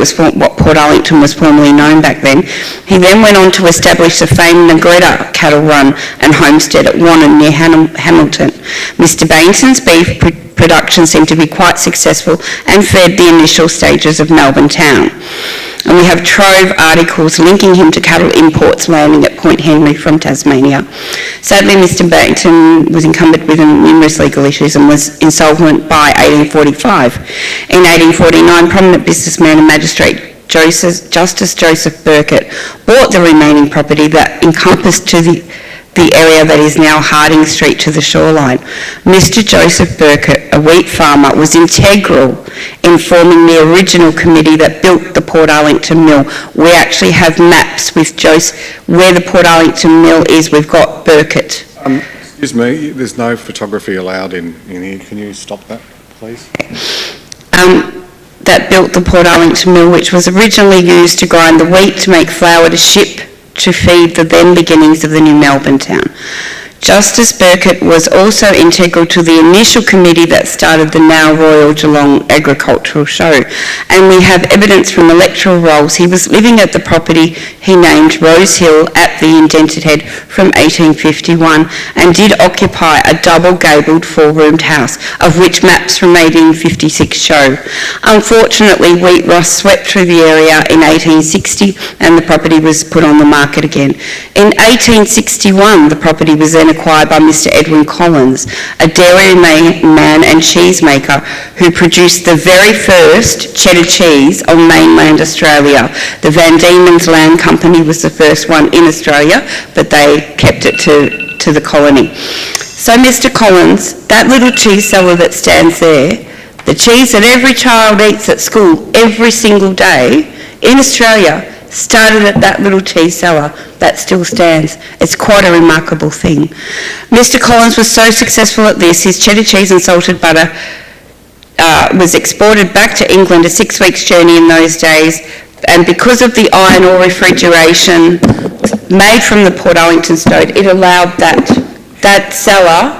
Port Arlington was formerly known back then, he then went on to establish the famed Negretta cattle run and homestead at Wannon near Hamilton. Mr. Bainton's beef production seemed to be quite successful and fed the initial stages of Melbourne town. And we have trove articles linking him to cattle imports landing at Point Henry from Tasmania. Sadly, Mr. Bainton was encumbered with numerous legal issues and was insolvent by 1845. In 1849, prominent businessman and magistrate Justice Joseph Burkett bought the remaining property that encompassed to the area that is now Harding Street to the shoreline. Mr. Joseph Burkett, a wheat farmer, was integral in forming the original committee that built the Port Arlington Mill. We actually have maps with where the Port Arlington Mill is. We've got Burkett. Excuse me, there's no photography allowed in here. Can you stop that, please? That built the Port Arlington Mill, which was originally used to grind the wheat to make flour to ship to feed the then beginnings of the new Melbourne town. Justice Burkett was also integral to the initial committee that started the now Royal Geelong Agricultural Show, and we have evidence from electoral rolls. He was living at the property he named Rose Hill at the Indented Head from 1851 and did occupy a double-gabled four-roomed house, of which maps from 1856 show. Unfortunately, wheat rust swept through the area in 1860 and the property was put on the market again. In 1861, the property was then acquired by Mr. Edwin Collins, a dairy man and cheesemaker who produced the very first cheddar cheese on mainland Australia. The Van Diemen's Land Company was the first one in Australia, but they kept it to the colony. So Mr. Collins, that little cheese cellar that stands there, the cheese that every child eats at school every single day in Australia, started at that little cheese cellar that still stands. It's quite a remarkable thing. Mr. Collins was so successful at this, his cheddar cheese and salted butter was exported back to England, a 6 weeks journey in those days, and because of the iron ore refrigeration made from the Port Arlington stove, it allowed that cellar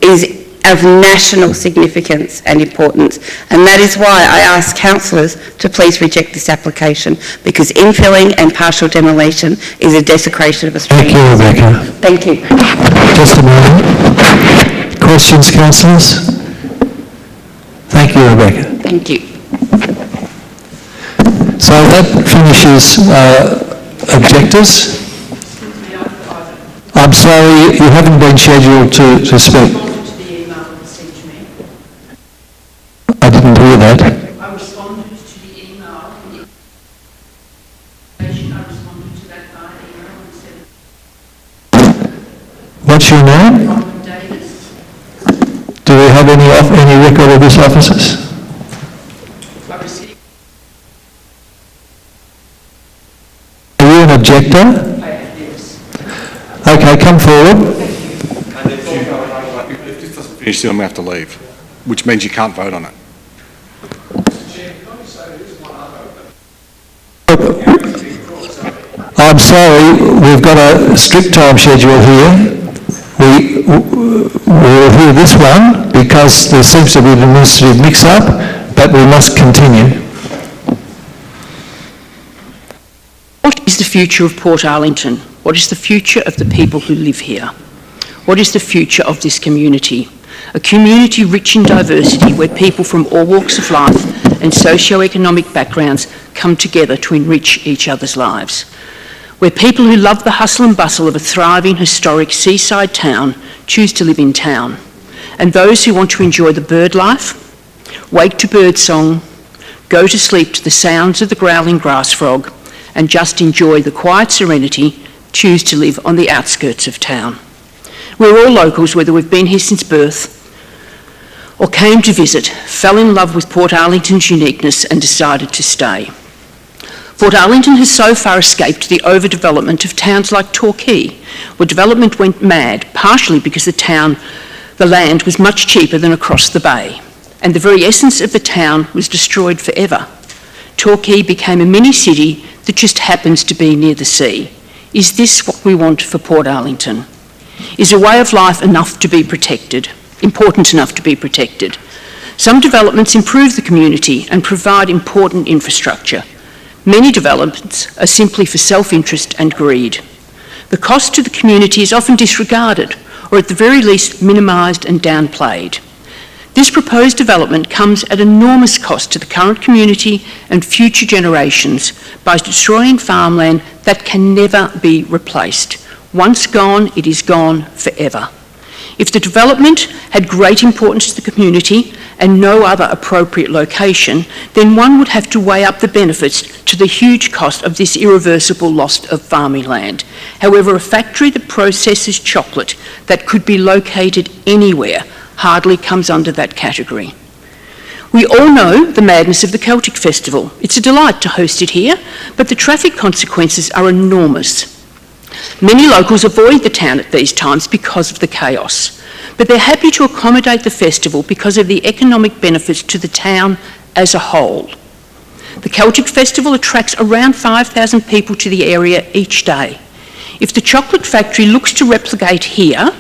is of national significance and importance. And that is why I ask councillors to please reject this application, because infilling and partial demolition is a desecration of Australia. Thank you, Rebecca. Thank you. Just a moment. Questions, councillors? Thank you, Rebecca. Thank you. So that finishes objectors. I'm sorry, you haven't been scheduled to speak. I didn't hear that. I responded to the email. I responded to that by email and said. What's your name? Do we have any record of this, officers? I received. Are you an objector? I have, yes. Okay, come forward. If this doesn't finish, then we have to leave, which means you can't vote on it. I'm sorry, we've got a strict time schedule here. We'll hear this one because there seems to be an administrative mix-up, but we must continue. What is the future of Port Arlington? What is the future of the people who live here? What is the future of this community? A community rich in diversity where people from all walks of life and socio-economic backgrounds come together to enrich each other's lives. Where people who love the hustle and bustle of a thriving, historic seaside town choose to live in town. And those who want to enjoy the bird life, wake to bird song, go to sleep to the sounds of the growling grass frog, and just enjoy the quiet serenity, choose to live on the outskirts of town. We're all locals, whether we've been here since birth or came to visit, fell in love with Port Arlington's uniqueness and decided to stay. Port Arlington has so far escaped the overdevelopment of towns like Torquay, where development went mad, partially because the land was much cheaper than across the bay, and the very essence of the town was destroyed forever. Torquay became a mini-city that just happens to be near the sea. Is this what we want for Port Arlington? Is a way of life enough to be protected, important enough to be protected? Some developments improve the community and provide important infrastructure. Many developments are simply for self-interest and greed. The cost to the community is often disregarded, or at the very least minimised and downplayed. This proposed development comes at enormous cost to the current community and future generations by destroying farmland that can never be replaced. Once gone, it is gone forever. If the development had great importance to the community and no other appropriate location, then one would have to weigh up the benefits to the huge cost of this irreversible loss of farming land. However, a factory that processes chocolate that could be located anywhere hardly comes under that category. We all know the madness of the Celtic Festival. It's a delight to host it here, but the traffic consequences are enormous. Many locals avoid the town at these times because of the chaos, but they're happy to accommodate the festival because of the economic benefits to the town as a whole. The Celtic Festival attracts around 5,000 people to the area each day. If the chocolate factory looks to replicate here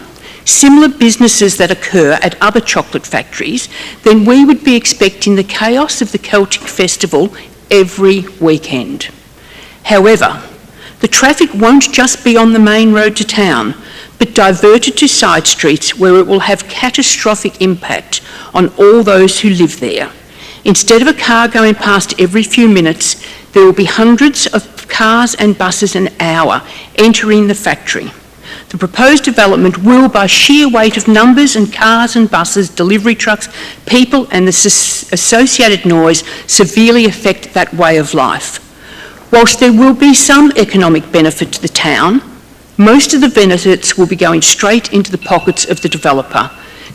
similar businesses that occur at other chocolate factories, then we would be expecting the chaos of the Celtic Festival every weekend. However, the traffic won't just be on the main road to town, but diverted to side streets where it will have catastrophic impact on all those who live there. Instead of a car going past every few minutes, there will be hundreds of cars and buses an hour entering the factory. The proposed development will, by sheer weight of numbers and cars and buses, delivery trucks, people and the associated noise, severely affect that way of life. Whilst there will be some economic benefit to the town, most of the benefits will be going straight into the pockets of the developer.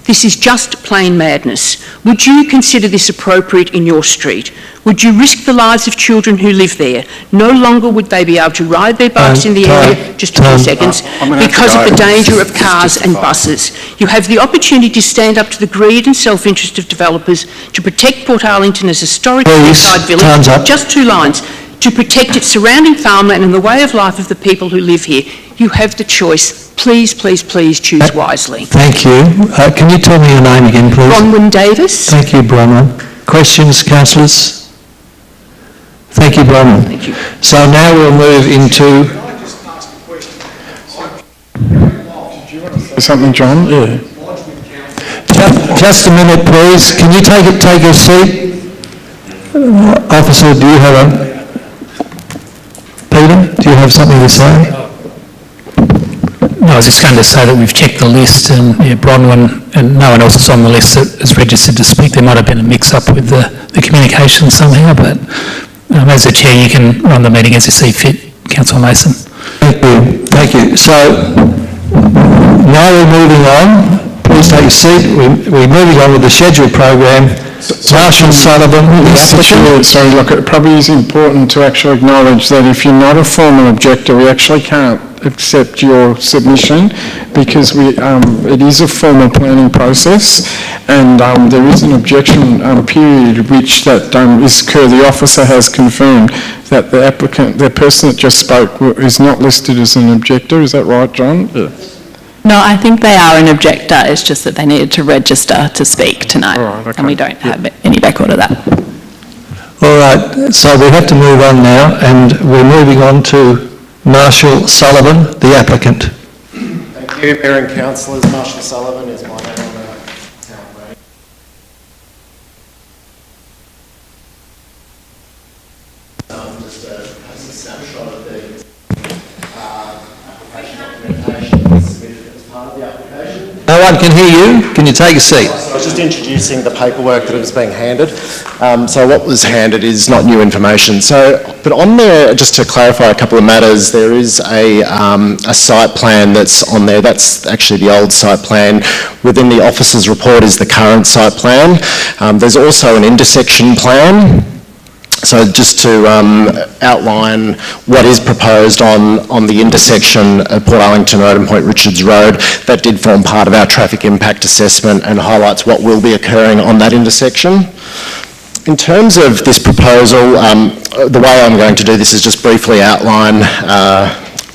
This is just plain madness. Would you consider this appropriate in your street? Would you risk the lives of children who live there? No longer would they be able to ride their bikes in the area, just a few seconds, because of the danger of cars and buses. You have the opportunity to stand up to the greed and self-interest of developers, to protect Port Arlington as a historic seaside village. Just 2 lines. To protect its surrounding farmland and the way of life of the people who live here. You have the choice. please, please, please choose wisely. Thank you. Can you tell me your name again, please? Bronwyn Davis. Thank you, Bronwyn. Questions, councillors? Thank you, Bronwyn. Thank you. So now we'll move into... Something, John? Yeah. Just a minute, please. Can you take a seat? Officer, do you have a... Peter, do you have something to say? No, I was just going to say that we've checked the list and Bronwyn and no one else is on the list that is registered to speak. There might have been a mix-up with the communication somehow, but as the chair, you can run the meeting as you see fit, Councillor Mason. Thank you. Thank you. So now we're moving on. Please take a seat. We're moving on with the scheduled program. Marshall Sullivan, the applicant. Sorry, look, it probably is important to actually acknowledge that if you're not a formal objector, we actually can't accept your submission because it is a formal planning process and there is an objection period which that is the officer has confirmed that the applicant, the person that just spoke is not listed as an objector. Is that right, John? Yeah. No, I think they are an objector. It's just that they needed to register to speak tonight. Right, okay. And we don't have any record of that. All right, so we have to move on now and we're moving on to Marshall Sullivan, the applicant. Thank you, Mayor and Councillors. Marshall Sullivan is my name on the town plan. Just a snapshot of the application documentation that's submitted as part of the application. No one can hear you. Can you take a seat? So I was just introducing the paperwork that was being handed. So what was handed is not new information. But on there, just to clarify a couple of matters, there is a site plan that's on there. That's actually the old site plan. Within the officer's report is the current site plan. There's also an intersection plan. So just to outline what is proposed on the intersection of Port Arlington Road and Point Richards Road, that did form part of our traffic impact assessment and highlights what will be occurring on that intersection. In terms of this proposal, the way I'm going to do this is just briefly outline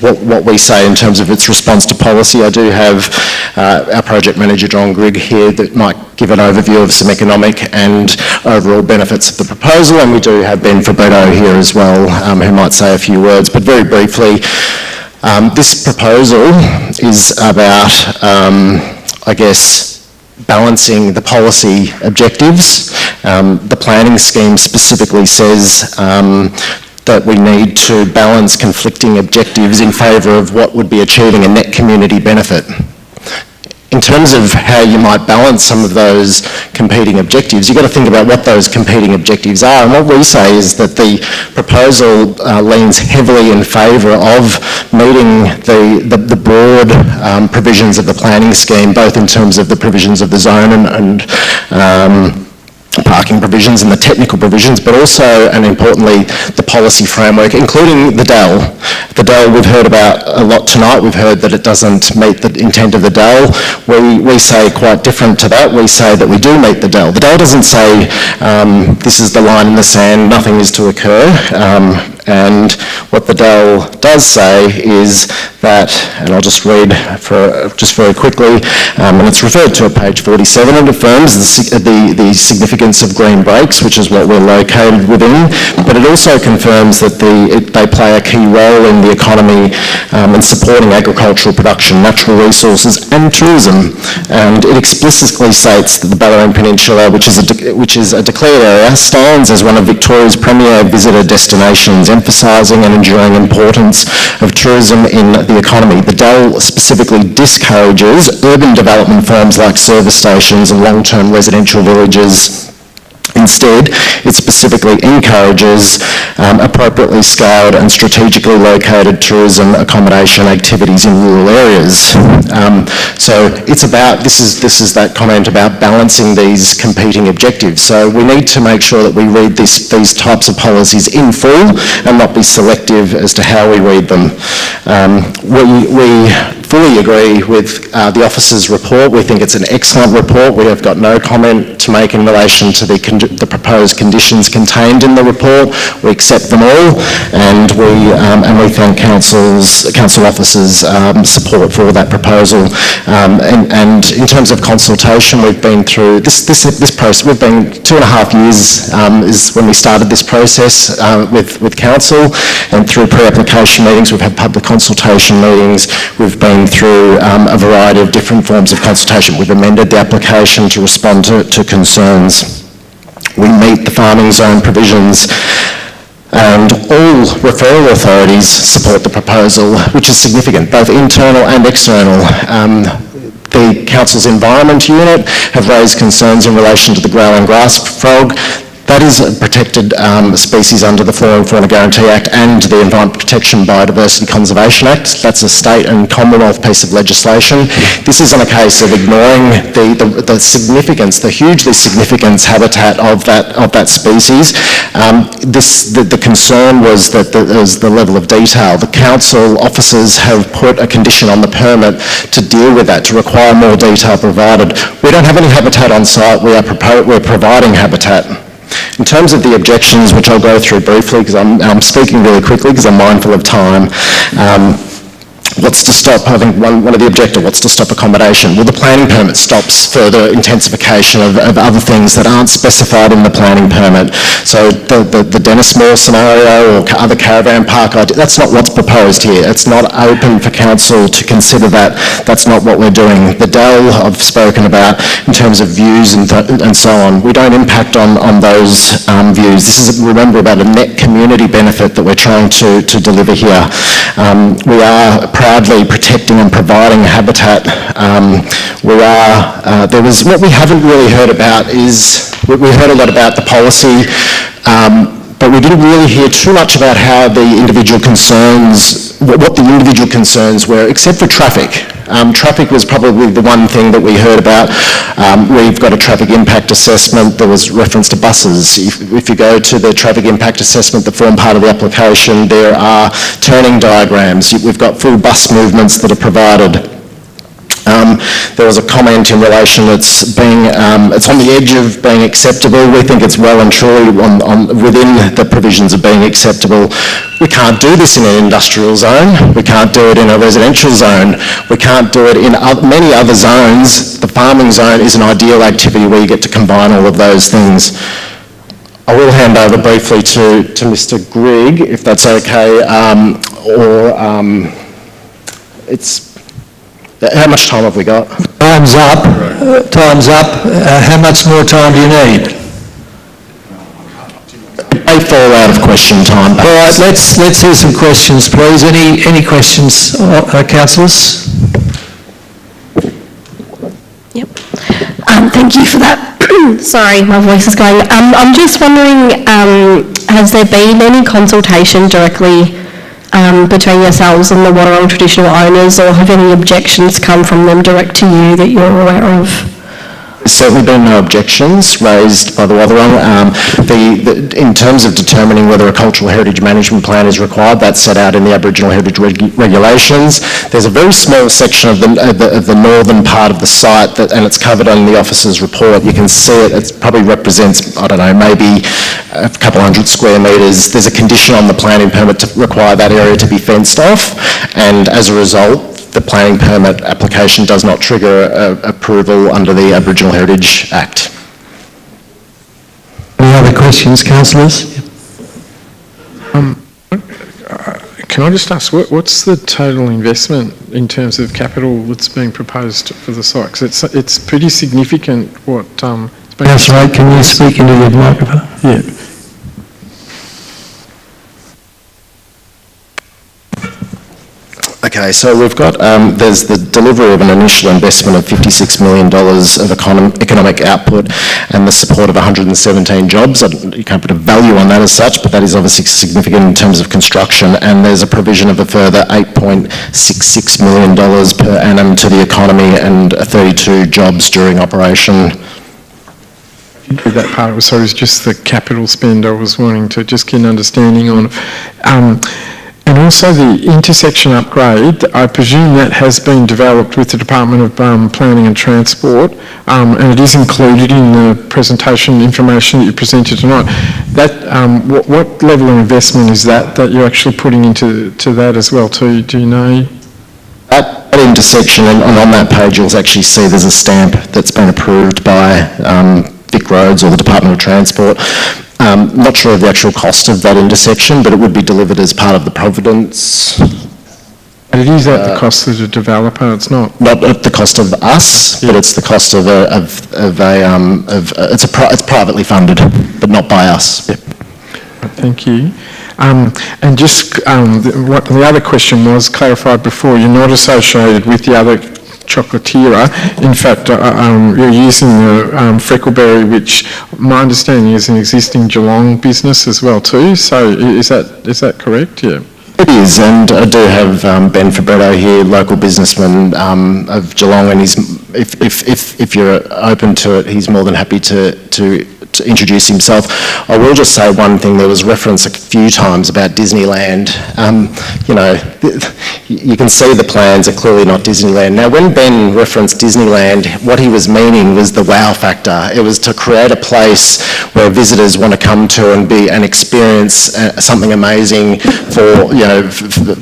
what we say in terms of its response to policy. I do have our project manager, John Grigg, here that might give an overview of some economic and overall benefits of the proposal, and we do have Ben Fabretto here as well, who might say a few words. But very briefly, this proposal is about, I guess, balancing the policy objectives. The planning scheme specifically says that we need to balance conflicting objectives in favour of what would be achieving a net community benefit. In terms of how you might balance some of those competing objectives, you've got to think about what those competing objectives are. And what we say is that the proposal leans heavily in favour of meeting the broad provisions of the planning scheme, both in terms of the provisions of the zone and parking provisions and the technical provisions, but also, and importantly, the policy framework, including the DEL. The DEL we've heard about a lot tonight. We've heard that it doesn't meet the intent of the DEL. We say quite different to that. We say that we do meet the DEL. The DEL doesn't say this is the line in the sand, nothing is to occur. And what the DEL does say is that, and I'll just read just very quickly, and it's referred to at page 47, it affirms the significance of green brakes, which is what we're located within, but it also confirms that they play a key role in the economy in supporting agricultural production, natural resources and tourism. And it explicitly states that the Bellarine Peninsula, which is a declared area, stands as one of Victoria's premier visitor destinations, emphasising and enduring importance of tourism in the economy. The DEL specifically discourages urban development forms like service stations and long-term residential villages. Instead, it specifically encourages appropriately scaled and strategically located tourism accommodation activities in rural areas. So it's about, this is that comment about balancing these competing objectives. So we need to make sure that we read these types of policies in full and not be selective as to how we read them. We fully agree with the officer's report. We think it's an excellent report. We have got no comment to make in relation to the proposed conditions contained in the report. We accept them all, and we thank council officers' support for that proposal. And in terms of consultation, we've been through this process. We've been 2.5 years is when we started this process with council, and through pre-application meetings, we've had public consultation meetings. We've been through a variety of different forms of consultation. We've amended the application to respond to concerns. We meet the farming zone provisions, and all referral authorities support the proposal, which is significant, both internal and external. The Council's Environment Unit have raised concerns in relation to the growling grass frog. That is a protected species under the Flora and Fauna Guarantee Act and the Environment Protection Biodiversity Conservation Act. That's a state and Commonwealth piece of legislation. This isn't a case of ignoring the significance, the hugely significant habitat of that species. The concern was that there was the level of detail. The council officers have put a condition on the permit to deal with that, to require more detail provided. We don't have any habitat on site. We're providing habitat. In terms of the objections, which I'll go through briefly because I'm speaking really quickly because I'm mindful of time, what's to stop, I think one of the objectors, what's to stop accommodation? Well, the planning permit stops further intensification of other things that aren't specified in the planning permit. So the Dennis Moore scenario or other caravan park, that's not what's proposed here. It's not open for council to consider that. That's not what we're doing. The Dell I've spoken about in terms of views and so on. We don't impact on those views. This is, remember, about a net community benefit that we're trying to deliver here. We are proudly protecting and providing habitat. What we haven't really heard about is, we heard a lot about the policy, but we didn't really hear too much about how the individual concerns, what the individual concerns were, except for traffic. Traffic was probably the one thing that we heard about. We've got a traffic impact assessment. There was reference to buses. If you go to the traffic impact assessment that form part of the application, there are turning diagrams. We've got full bus movements that are provided. There was a comment in relation it's on the edge of being acceptable. We think it's well and truly within the provisions of being acceptable. We can't do this in an industrial zone. We can't do it in a residential zone. We can't do it in many other zones. The farming zone is an ideal activity where you get to combine all of those things. I will hand over briefly to Mr. Grigg, if that's okay, how much time have we got? Time's up. Time's up. How much more time do you need? They fall out of question time. All right, let's hear some questions, please. Any questions, councillors? Yep. Thank you for that. Sorry, my voice is going. I'm just wondering, has there been any consultation directly between yourselves and the Wadawurrung traditional owners, or have any objections come from them direct to you that you're aware of? There's certainly been no objections raised by the Wadawurrung. In terms of determining whether a cultural heritage management plan is required, that's set out in the Aboriginal Heritage Regulations. There's a very small section of the northern part of the site, and it's covered on the officer's report. You can see it. It probably represents, I don't know, maybe a couple hundred square metres. There's a condition on the planning permit to require that area to be fenced off, and as a result, the planning permit application does not trigger approval under the Aboriginal Heritage Act. Any other questions, councillors? Can I just ask, what's the total investment in terms of capital that's being proposed for the site? Because it's pretty significant what... Councillor, can you speak into the microphone? Yeah. Okay, so we've got, there's the delivery of an initial investment of $56 million of economic output and the support of 117 jobs. You can't put a value on that as such, but that is obviously significant in terms of construction, and there's a provision of a further $8.66 million per annum to the economy and 32 jobs during operation. That part was just the capital spend I was wanting to just get an understanding on. And also the intersection upgrade, I presume that has been developed with the Department of Planning and Transport, and it is included in the presentation information that you presented tonight. That, what level of investment is that you're actually putting into that as well too? Do you know? That intersection, and on that page you'll actually see there's a stamp that's been approved by Vic Roads or the Department of Transport. Not sure of the actual cost of that intersection, but it would be delivered as part of the Providence. And it is at the cost of the developer, it's not? Not at the cost of us, but it's the cost of it's privately funded, but not by us. Thank you. And just what the other question was clarified before, you're not associated with the other Chocolaterie. In fact, you're using the Freckleberry, which my understanding is an existing Geelong business as well too. So is that correct? Yeah. It is, and I do have Ben Fabretto here, local businessman of Geelong, and if you're open to it, he's more than happy to introduce himself. I will just say one thing. There was reference a few times about Disneyland. You can see the plans are clearly not Disneyland. Now, when Ben referenced Disneyland, what he was meaning was the wow factor. It was to create a place where visitors want to come to and experience something amazing for,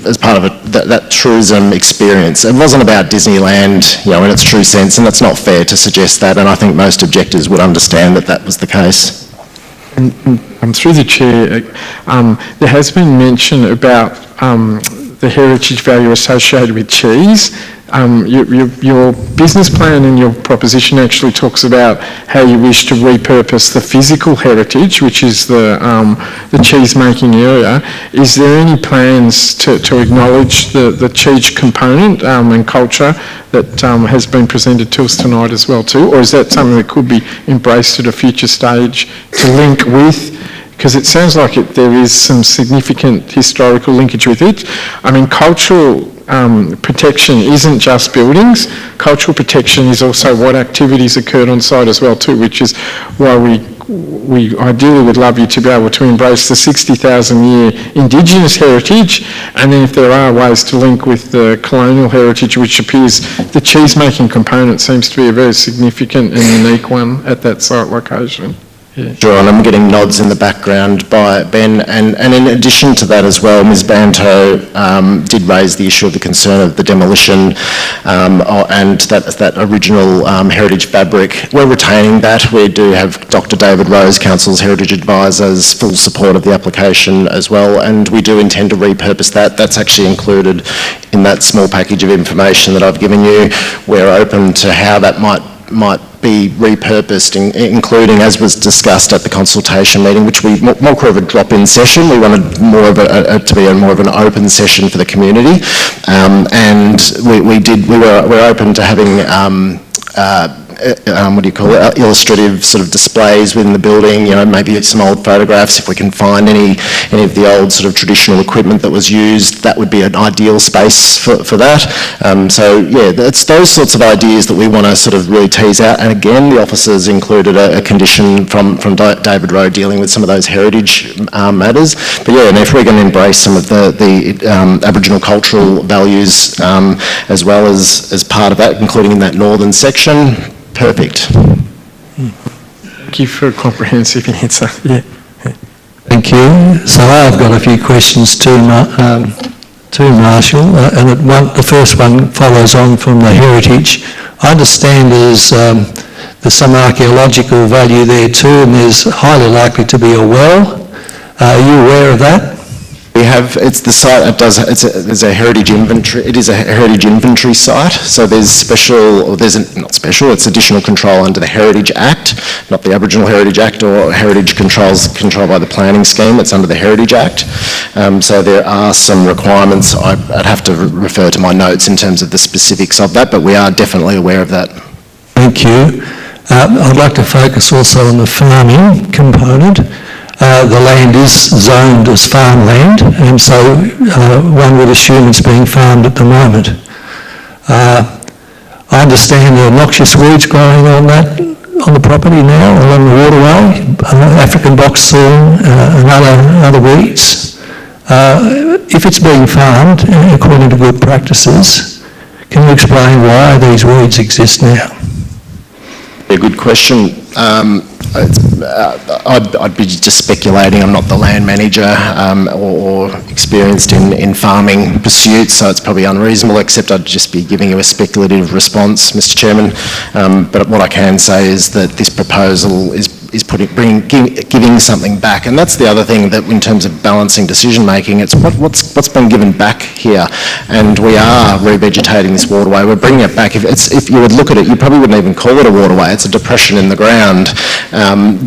as part of that tourism experience. It wasn't about Disneyland, in its true sense, and it's not fair to suggest that, and I think most objectors would understand that was the case. And through the chair, there has been mention about the heritage value associated with cheese. Your business plan and your proposition actually talks about how you wish to repurpose the physical heritage, which is the cheese making area. Is there any plans to acknowledge the cheese component and culture that has been presented to us tonight as well too, or is that something that could be embraced at a future stage to link with? Because it sounds like there is some significant historical linkage with it. I mean, cultural protection isn't just buildings. Cultural protection is also what activities occurred on site as well too, which is why we ideally would love you to be able to embrace the 60,000-year Indigenous heritage, and then if there are ways to link with the colonial heritage, which appears the cheese-making component seems to be a very significant and unique one at that site location. Yeah. Sure, and I'm getting nods in the background by Ben, and in addition to that as well, Ms Banto did raise the issue of the concern of the demolition and that original heritage fabric. We're retaining that. We do have Dr David Rose, Council's Heritage Advisor's full support of the application as well, and we do intend to repurpose that. That's actually included in that small package of information that I've given you. We're open to how that might be repurposed, including, as was discussed at the consultation meeting, which we more of a drop-in session. We wanted more of to be more of an open session for the community, and we're open to having illustrative sort of displays within the building, maybe some old photographs. If we can find any of the old sort of traditional equipment that was used, that would be an ideal space for that. So yeah, it's those sorts of ideas that we want to sort of really tease out. And again, the officers included a condition from David Rowe dealing with some of those heritage matters. But yeah, and if we're going to embrace some of the Aboriginal cultural values as well as part of that, including in that northern section, perfect. Thank you for a comprehensive answer. Yeah. Thank you. So I've got a few questions to Marshall, and the first one follows on from the heritage. I understand there's some archaeological value there too, and there's highly likely to be a well. Are you aware of that? We have, it's the site, there's a heritage inventory, it is a heritage inventory site, so it's additional control under the Heritage Act, not the Aboriginal Heritage Act or heritage controlled by the planning scheme, it's under the Heritage Act. So there are some requirements, I'd have to refer to my notes in terms of the specifics of that, but we are definitely aware of that. Thank you. I'd like to focus also on the farming component. The land is zoned as farmland, and so one would assume it's being farmed at the moment. I understand there are noxious weeds growing on the property now, along the waterway, African box thorn and other weeds. If it's being farmed according to good practices, can you explain why these weeds exist now? A good question. I'd be just speculating. I'm not the land manager or experienced in farming pursuits, so it's probably unreasonable, except I'd just be giving you a speculative response, Mr Chairman. But what I can say is that this proposal is giving something back, and that's the other thing, that in terms of balancing decision making, it's what's been given back here, and we are revegetating this waterway. We're bringing it back. If you would look at it, you probably wouldn't even call it a waterway. It's a depression in the ground.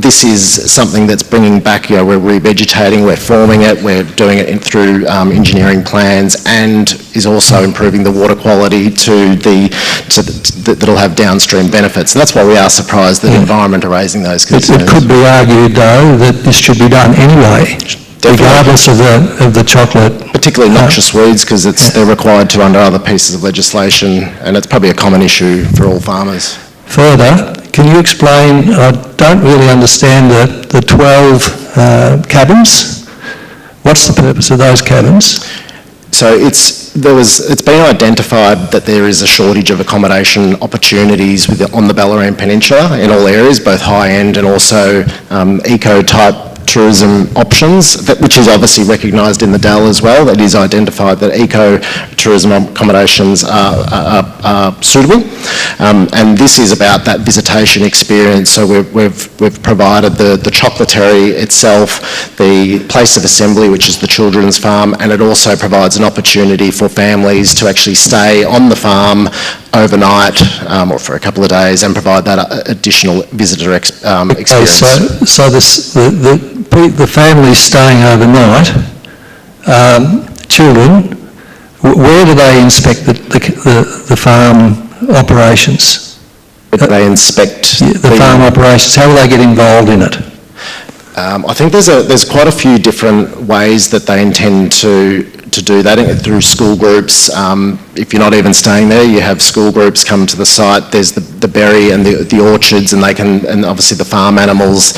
This is something that's bringing back. We're revegetating. We're forming it. We're doing it through engineering plans, and is also improving the water quality that'll have downstream benefits. And that's why we are surprised that Environment are raising those concerns. It could be argued, though, that this should be done anyway, regardless of the chocolate. Particularly noxious weeds, because they're required to under other pieces of legislation, and it's probably a common issue for all farmers. Further, can you explain, I don't really understand the 12 cabins. What's the purpose of those cabins? So it's been identified that there is a shortage of accommodation opportunities on the Bellarine Peninsula in all areas, both high-end and also eco-type tourism options, which is obviously recognised in the DEL as well. That is identified that eco-tourism accommodations are suitable, and this is about that visitation experience. So we've provided the Chocolaterie itself, the place of assembly, which is the children's farm, and it also provides an opportunity for families to actually stay on the farm overnight or for a couple of days and provide that additional visitor experience. So the families staying overnight, children, where do they inspect the farm operations? Where do they inspect the farm operations? How do they get involved in it? I think there's quite a few different ways that they intend to do that, through school groups. If you're not even staying there, you have school groups come to the site. There's the berry and the orchards, and and obviously the farm animals.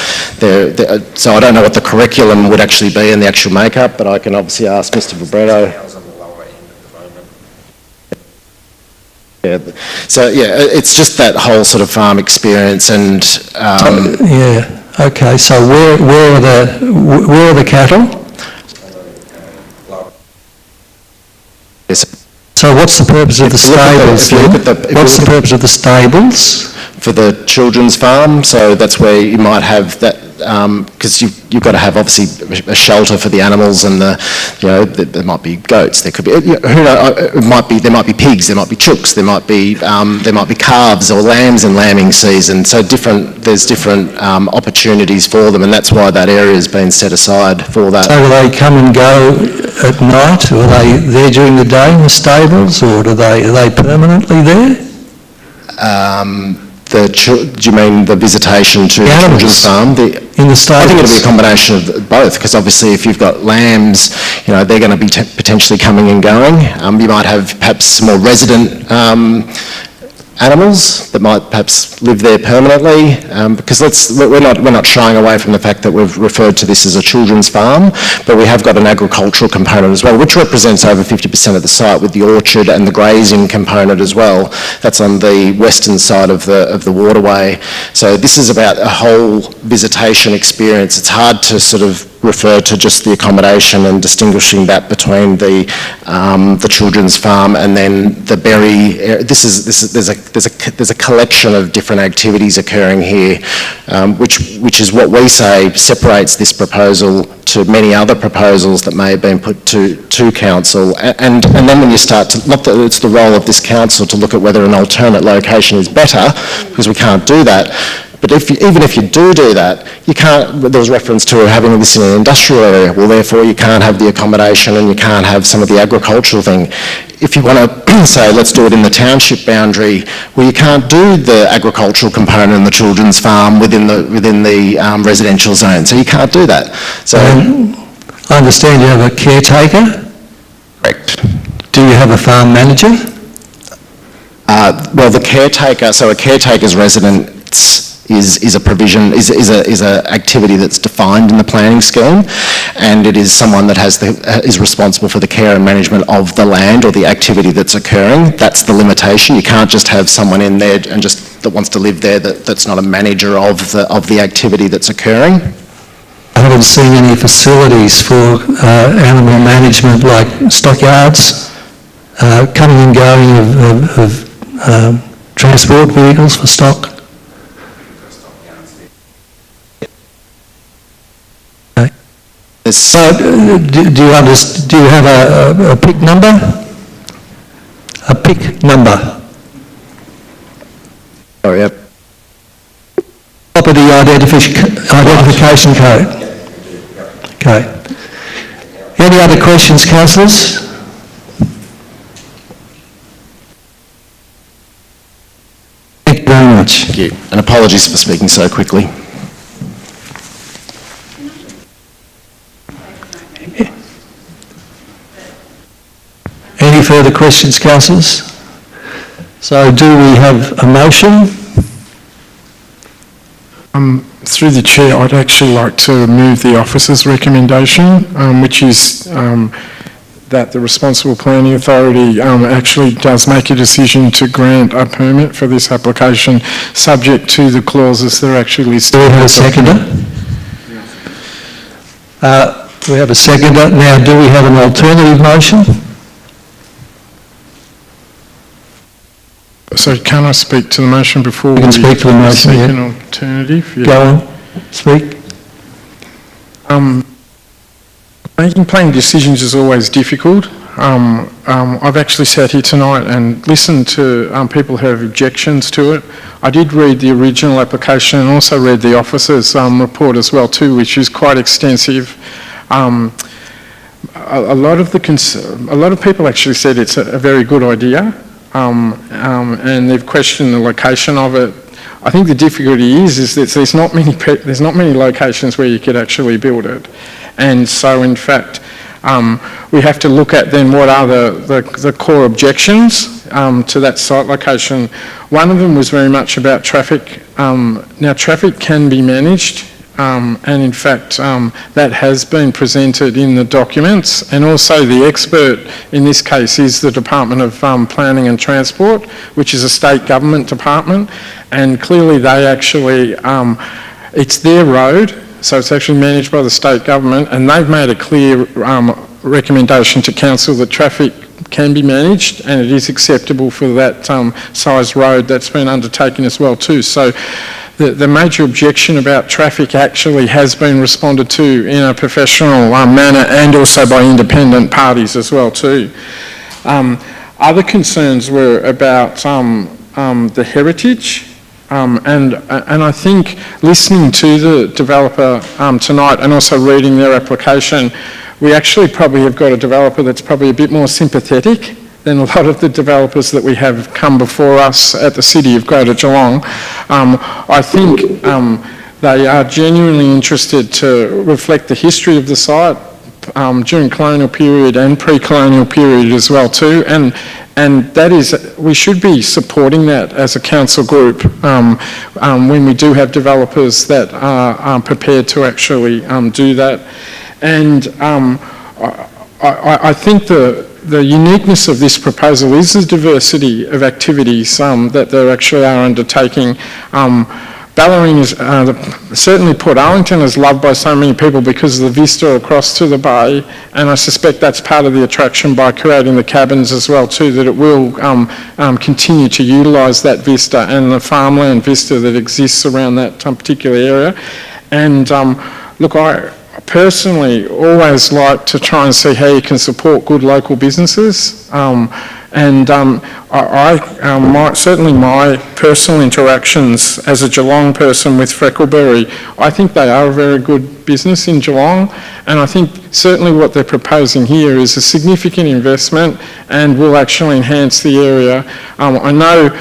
So I don't know what the curriculum would actually be in the actual makeup, but I can obviously ask Mr. Vibretto. Yeah. So yeah, it's just that whole sort of farm experience, and yeah. Okay. So where are the cattle? So what's the purpose of the stables? What's the purpose of the stables? For the children's farm, so that's where you might have that, because you've got to have obviously a shelter for the animals, and there might be goats, there could be, who knows, there might be pigs, there might be chooks, there might be calves or lambs in lambing season. So there's different opportunities for them, and that's why that area has been set aside for that. So do they come and go at night, or are they there during the day in the stables, or are they permanently there? Do you mean the visitation to the children's farm? In the stables? I think it'll be a combination of both, because obviously if you've got lambs, they're going to be potentially coming and going. You might have perhaps more resident animals that might perhaps live there permanently, because we're not shying away from the fact that we've referred to this as a children's farm, but we have got an agricultural component as well, which represents over 50% of the site, with the orchard and the grazing component as well. That's on the western side of the waterway. So this is about a whole visitation experience. It's hard to sort of refer to just the accommodation and distinguishing that between the children's farm and then the berry. There's a collection of different activities occurring here, which is what we say separates this proposal to many other proposals that may have been put to council. And then when you start to, not that it's the role of this council to look at whether an alternate location is better, because we can't do that. But even if you do that, you can't, there was reference to having this in an industrial area. Well, therefore, you can't have the accommodation and you can't have some of the agricultural thing. If you want to say, let's do it in the township boundary, well, you can't do the agricultural component in the children's farm within the residential zone. So you can't do that. So I understand you have a caretaker? Correct. Do you have a farm manager? Well, the caretaker, so a caretaker's residence is a provision, is a activity that's defined in the planning scheme, and it is someone that is responsible for the care and management of the land or the activity that's occurring. That's the limitation. You can't just have someone in there and that wants to live there that's not a manager of the activity that's occurring. I haven't seen any facilities for animal management like stockyards, coming and going of transport vehicles for stock. Okay. So, do you have a PIC number? A PIC number? Oh, yep. Property identification code. Okay. Any other questions, councillors? Thank you very much. Thank you. And apologies for speaking so quickly. Any further questions, councillors? So do we have a motion? Through the chair, I'd actually like to move the officer's recommendation, which is that the responsible planning authority actually does make a decision to grant a permit for this application, subject to the clauses that are actually listed. Do we have a seconder? We have a seconder. Now, do we have an alternative motion? So can I speak to the motion before You can speak to the motion, seek yeah. an alternative? Yeah. Go on, speak. Making planning decisions is always difficult. I've actually sat here tonight and listened to people who have objections to it. I did read the original application and also read the officer's report as well too, which is quite extensive. A lot of people actually said it's a very good idea. And they've questioned the location of it. I think the difficulty is that there's not many locations where you could actually build it, and so in fact we have to look at then what are the core objections to that site location. One of them was very much about traffic. Now traffic can be managed. And in fact, that has been presented in the documents, and also the expert in this case is the Department of Planning and Transport, which is a state government department, and clearly they actually, it's their road, so it's actually managed by the state government, and they've made a clear recommendation to council that traffic can be managed and it is acceptable for that size road that's been undertaken as well too. So the major objection about traffic actually has been responded to in a professional manner, and also by independent parties as well too. Other concerns were about the heritage, and I think listening to the developer tonight and also reading their application, we actually probably have got a developer that's probably a bit more sympathetic than a lot of the developers that we have come before us at the City of Greater Geelong. I think they are genuinely interested to reflect the history of the site during colonial period and pre-colonial period as well too, and that is, we should be supporting that as a council group when we do have developers that are prepared to actually do that. And I think the uniqueness of this proposal is the diversity of activities that they actually are undertaking. BELLARINE is, certainly Port Arlington is loved by so many people because of the vista across to the bay, and I suspect that's part of the attraction by creating the cabins as well too, that it will continue to utilise that vista and the farmland vista that exists around that particular area. And look, I personally always like to try and see how you can support good local businesses, certainly my personal interactions as a Geelong person with Freckleberry, I think they are a very good business in Geelong, and I think certainly what they're proposing here is a significant investment and will actually enhance the area. I know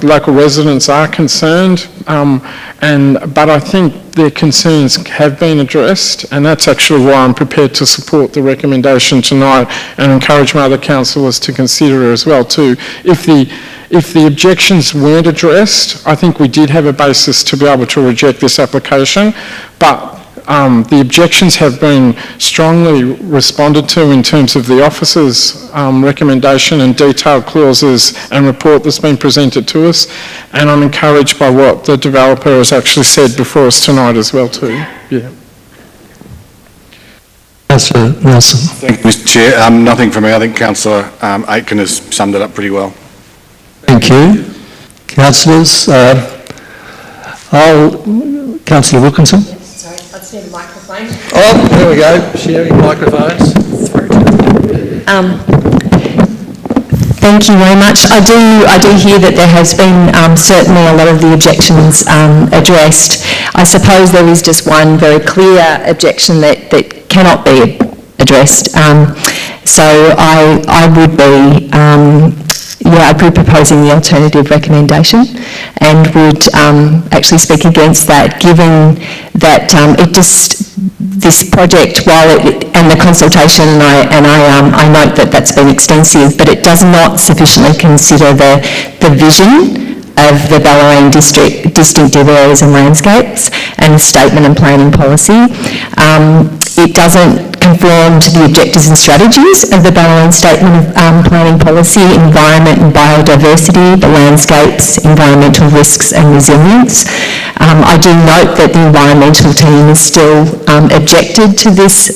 local residents are concerned, but I think their concerns have been addressed, and that's actually why I'm prepared to support the recommendation tonight and encourage my other councillors to consider it as well too. If if the objections weren't addressed, I think we did have a basis to be able to reject this application, but the objections have been strongly responded to in terms of the officer's recommendation and detailed clauses and report that's been presented to us, and I'm encouraged by what the developer has actually said before us tonight as well too. Yeah. Councillor Nelson. Thank you, Mr Chair. Nothing from me. I think Councillor Aitken has summed it up pretty well. Thank you. Councillors, Councillor Wilkinson. Sorry, I just need a microphone. Oh, there we go, sharing microphones. Thank you very much. I do hear that there has been certainly a lot of the objections addressed. I suppose there is just one very clear objection that cannot be addressed. So I would be I'd be proposing the alternative recommendation and would actually speak against that, given that this project, and the consultation, and I note that that's been extensive, but it does not sufficiently consider the vision of the BELLARINE distinctive areas and landscapes and the statement and planning policy. It doesn't conform to the objectives and strategies of the BELLARINE statement of planning policy, environment and biodiversity, the landscapes, environmental risks and resilience. I do note that the environmental team has still objected to this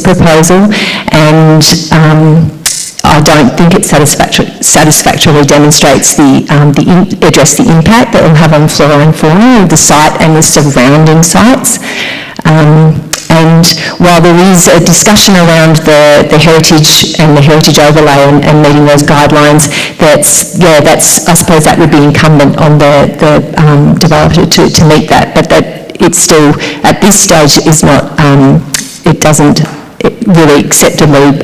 proposal, and I don't think it satisfactorily demonstrates address the impact that it will have on flora and fauna of the site and the surrounding sites. And while there is a discussion around the heritage and the heritage overlay and meeting those guidelines, I suppose that would be incumbent on the developer to meet that, but that it's still, at this stage, is not, it doesn't really acceptably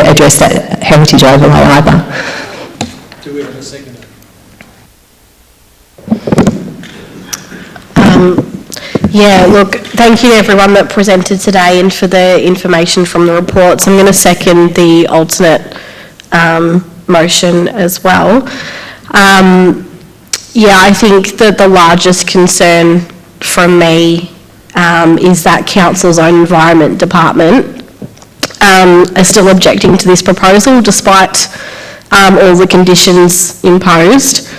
address that heritage overlay either. Do we have a second? Yeah, look, thank you to everyone that presented today and for the information from the reports. I'm going to second the alternate motion as well. I think that the largest concern from me is that Council's own Environment Department are still objecting to this proposal despite all the conditions imposed.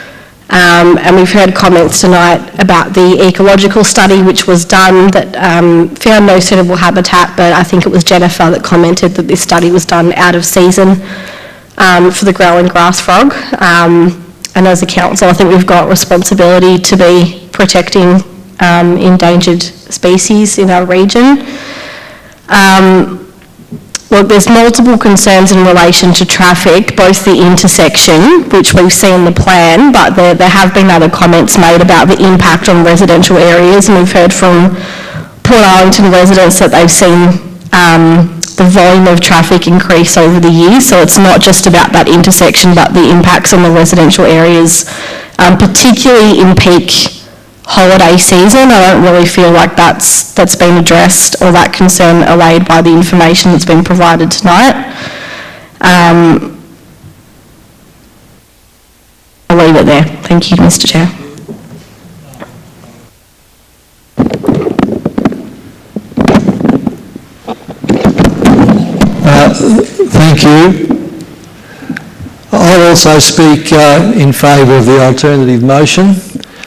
And we've heard comments tonight about the ecological study which was done that found no suitable habitat, but I think it was Jennifer that commented that this study was done out of season for the growing grass frog. And as a council, I think we've got responsibility to be protecting endangered species in our region. Look, there's multiple concerns in relation to traffic, both the intersection, which we've seen the plan, but there have been other comments made about the impact on residential areas, and we've heard from Port Arlington residents that they've seen the volume of traffic increase over the years, so it's not just about that intersection, but the impacts on the residential areas, particularly in peak holiday season. I don't really feel like that's been addressed or that concern allayed by the information that's been provided tonight. I'll leave it there. Thank you, Mr. Chair. Thank you. I'll also speak in favour of the alternative motion.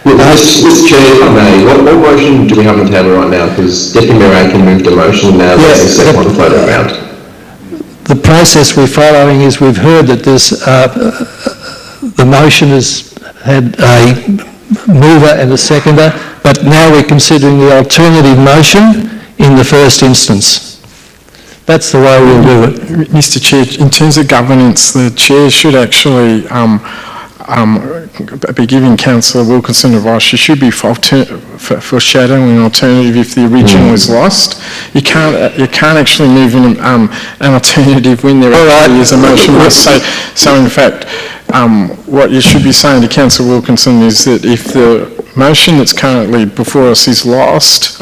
Mr Chair, if I may, what motion do we have on the table right now? Because Deputy Mayor Aitken moved a motion, now there's a second one floating around. The process we're following is we've heard that the motion has had a mover and a seconder, but now we're considering the alternative motion in the first instance. That's the way we'll do it. Mr Chair, in terms of governance, the Chair should actually be giving Councillor Wilkinson advice. She should be foreshadowing an alternative if the original is lost. You can't actually move in an alternative when there actually is a motion lost. So in fact, what you should be saying to Councillor Wilkinson is that if the motion that's currently before us is lost,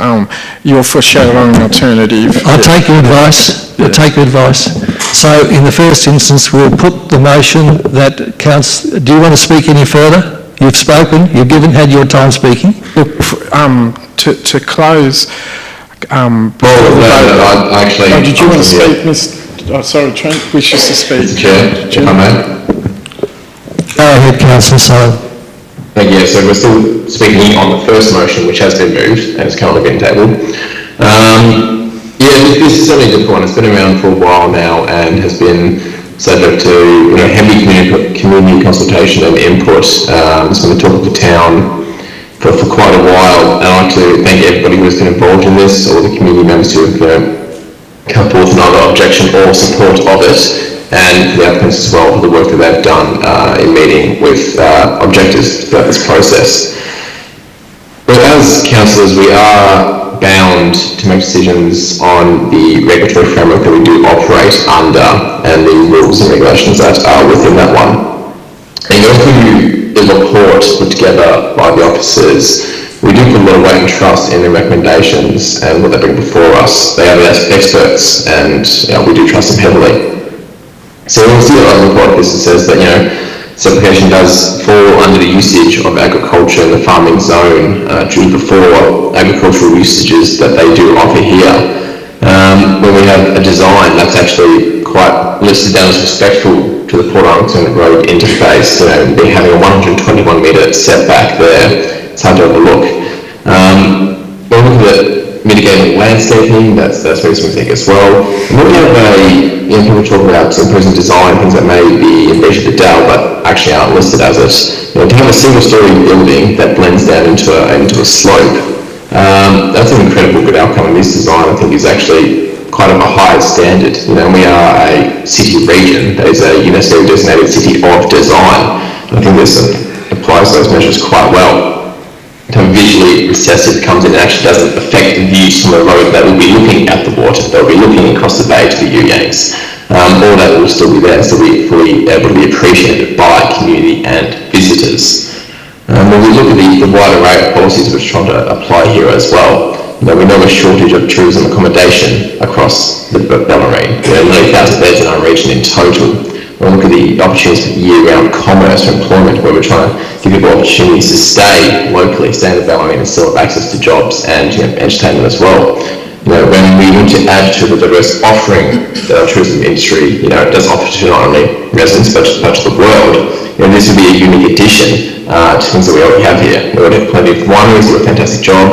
you're foreshadowing an alternative. I'll take your advice. I'll take your advice. So in the first instance, we'll put the motion that counts. Do you want to speak any further? You've spoken. You've had your time speaking. Look, to close. I actually. Oh, did you want to speak, sorry, Trent wishes to speak. Mr. Chair, if I may. Go ahead, Councillor Sale. Thank you. So we're still speaking on the first motion, which has been moved and is currently being tabled. This is certainly a difficult one. It's been around for a while now and has been subject to heavy community consultation and input. It's been the talk of the town for quite a while. And I'd like to thank everybody who's been involved in this, all the community members who have come forth with either objection or support of it, and the applicants as well for the work that they've done in meeting with objectives throughout this process. But as councillors, we are bound to make decisions on the regulatory framework that we do operate under and the rules and regulations that are within that one. And going through the report put together by the officers, we do put a lot of weight and trust in their recommendations and what they bring before us. They are the experts and we do trust them heavily. So we'll see a report this says that this application does fall under the usage of agriculture in the farming zone due to the 4 agricultural usages that they do offer here. When we have a design that's actually quite listed down as respectful to the Port Arlington Road interface, having a 121 metre setback there, it's hard to overlook. When we look at mitigating landscaping, that's reasonable thing as well. And when we have people talk about improving design, things that may be in breach of the DAO but actually aren't listed as it, to have a single-storey building that blends down into a slope, that's an incredible good outcome. And this design, I think, is actually quite of a high standard. We are a city region that is a UNESCO designated city of design. And I think this applies those measures quite well. Visually recessive comes in and actually doesn't affect the views from the road that will be looking at the water. They'll be looking across the bay to the U-Yanks. All that will still be there, still be fully able to be appreciated by community and visitors. When we look at the wide array of policies which we're trying to apply here as well, we know a shortage of tourism accommodation across the BELLARINE. 90,000 beds in our region in total. When we look at the opportunities for year-round commerce or employment, where we're trying to give people opportunities to stay locally, stay in the BELLARINE and still have access to jobs and entertainment as well. When we want to add to the diverse offering that our tourism industry, does offer to not only residents but to the world, this would be a unique addition to things that we already have here. We already have plenty of wineries do a fantastic job.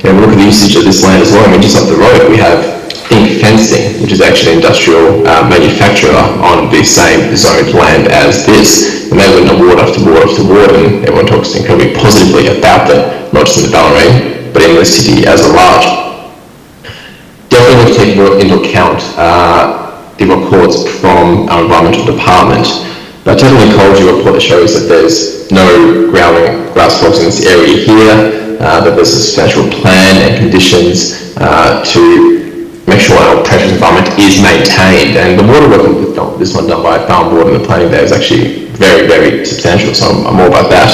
We look at the usage of this land as well. Just up the road we have Think Fencing, which is actually an industrial manufacturer on the same zoned land as this, and they win award after award after award, and everyone talks incredibly positively about them, not just in the BELLARINE, but in the city as a large. Definitely want to take into account the reports from our environmental department. But technically Coal's report that shows that there's no grass crops in this area here, that there's a substantial plan and conditions to make sure our precious environment is maintained. And the water work, this one done by Farm Board and the planning there, is actually very, very substantial, so I'm all about that.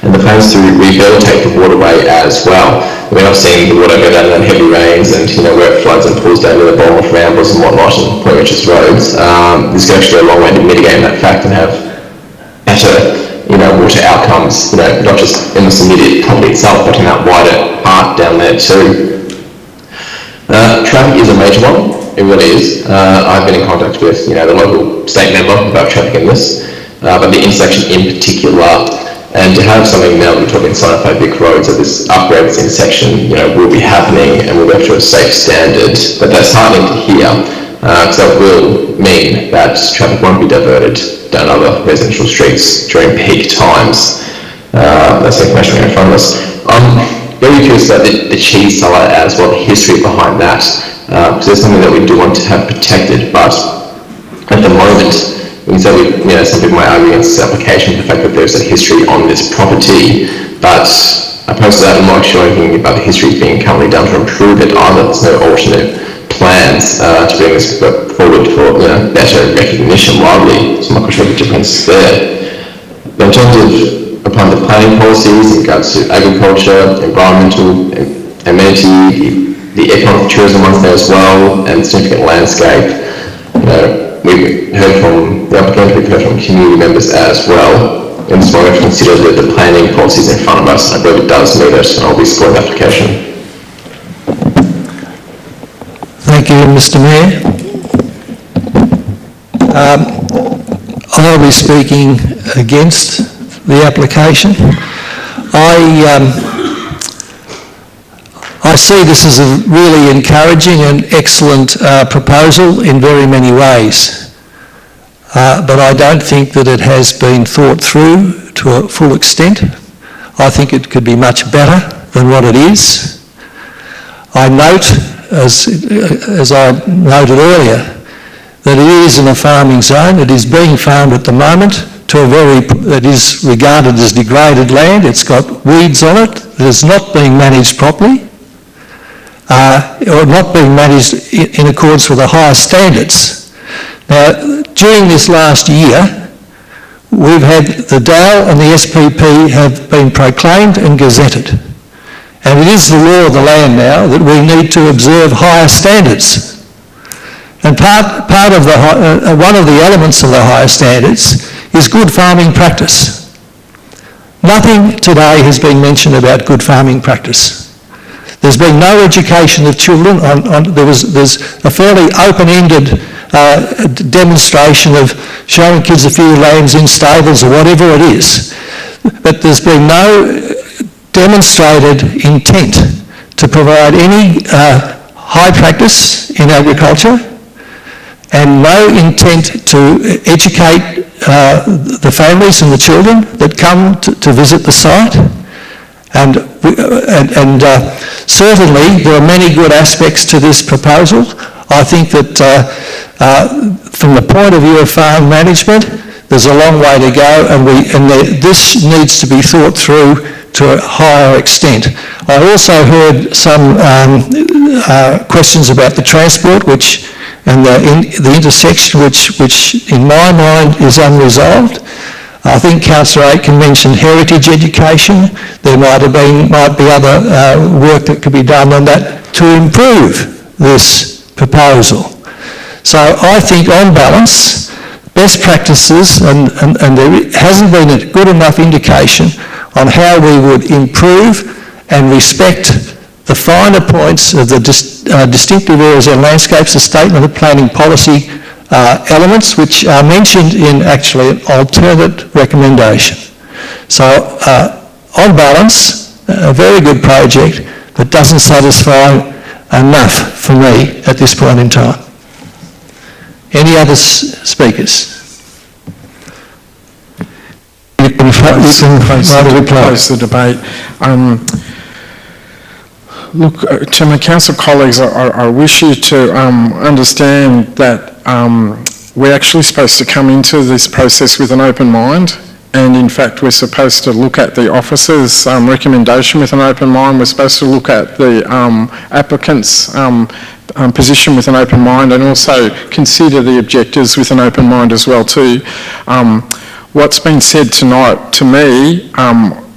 And the plans to rehabilitate the waterway as well. We're not seeing the water go down in heavy rains and where it floods and pulls down to the bottom of rambles and whatnot and Point Richards roads. This can actually go a long way to mitigating that fact and have better water outcomes, not just in this immediate property itself, but in that wider part down there too. Traffic is a major one, it really is. I've been in contact with the local state member about traffic in this, but the intersection in particular, and to have something now that we're talking Sci-Fi Vic roads, that this upgrade, this intersection, will be happening and will be up to a safe standard, but that's heartening to hear, because that will mean that traffic won't be diverted down other residential streets during peak times. That's the information we have in front of us. Very curious about the cheese cellar as well, the history behind that, because there's something that we do want to have protected, but at the moment, we can say some people might argue against this application, the fact that there's a history on this property, but opposed to that, I'm not sure anything about the history being currently done to improve it either. There's no alternate plans to bring this forward for better recognition widely, so I'm not sure the difference there. But in terms of applying the planning policies in regards to agriculture, environmental amenity, the economic tourism ones there as well, and significant landscape. We've heard from the applicant, we've heard from community members as well. In this moment, consider the planning policies in front of us. I believe it does meet it, and I'll be supporting the application. Thank you, Mr. Mayor. I'll be speaking against the application. I see this as a really encouraging and excellent proposal in very many ways. But I don't think that it has been thought through to a full extent. I think it could be much better than what it is. I note, as I noted earlier, that it is in a farming zone. It is being farmed at the moment to that is regarded as degraded land. It's got weeds on it. It is not being managed properly, or not being managed in accordance with the highest standards. Now, during this last year, we've had the DAL and the SPP have been proclaimed and gazetted. And it is the law of the land now that we need to observe higher standards. And part of one of the elements of the higher standards is good farming practice. Nothing today has been mentioned about good farming practice. There's been no education of children. There's a fairly open-ended demonstration of showing kids a few lambs in stables or whatever it is. But there's been no demonstrated intent to provide any high practice in agriculture, and no intent to educate the families and the children that come to visit the site. And certainly there are many good aspects to this proposal. I think that from the point of view of farm management, there's a long way to go, and this needs to be thought through to a higher extent. I also heard some questions about the transport, and the intersection, which in my mind is unresolved. I think Councillor Aitken mentioned heritage education. There might be other work that could be done on that to improve this proposal. So I think, on balance, best practices, and there hasn't been a good enough indication on how we would improve and respect the finer points of the distinctive areas and landscapes, the statement of planning policy elements, which are mentioned in actually an alternate recommendation. So on balance, a very good project, but doesn't satisfy enough for me at this point in time. Any other speakers? You can close the debate. Look, to my council colleagues, I wish you to understand that we're actually supposed to come into this process with an open mind, and in fact we're supposed to look at the officer's recommendation with an open mind. We're supposed to look at the applicant's position with an open mind, and also consider the objectives with an open mind as well too. What's been said tonight, to me,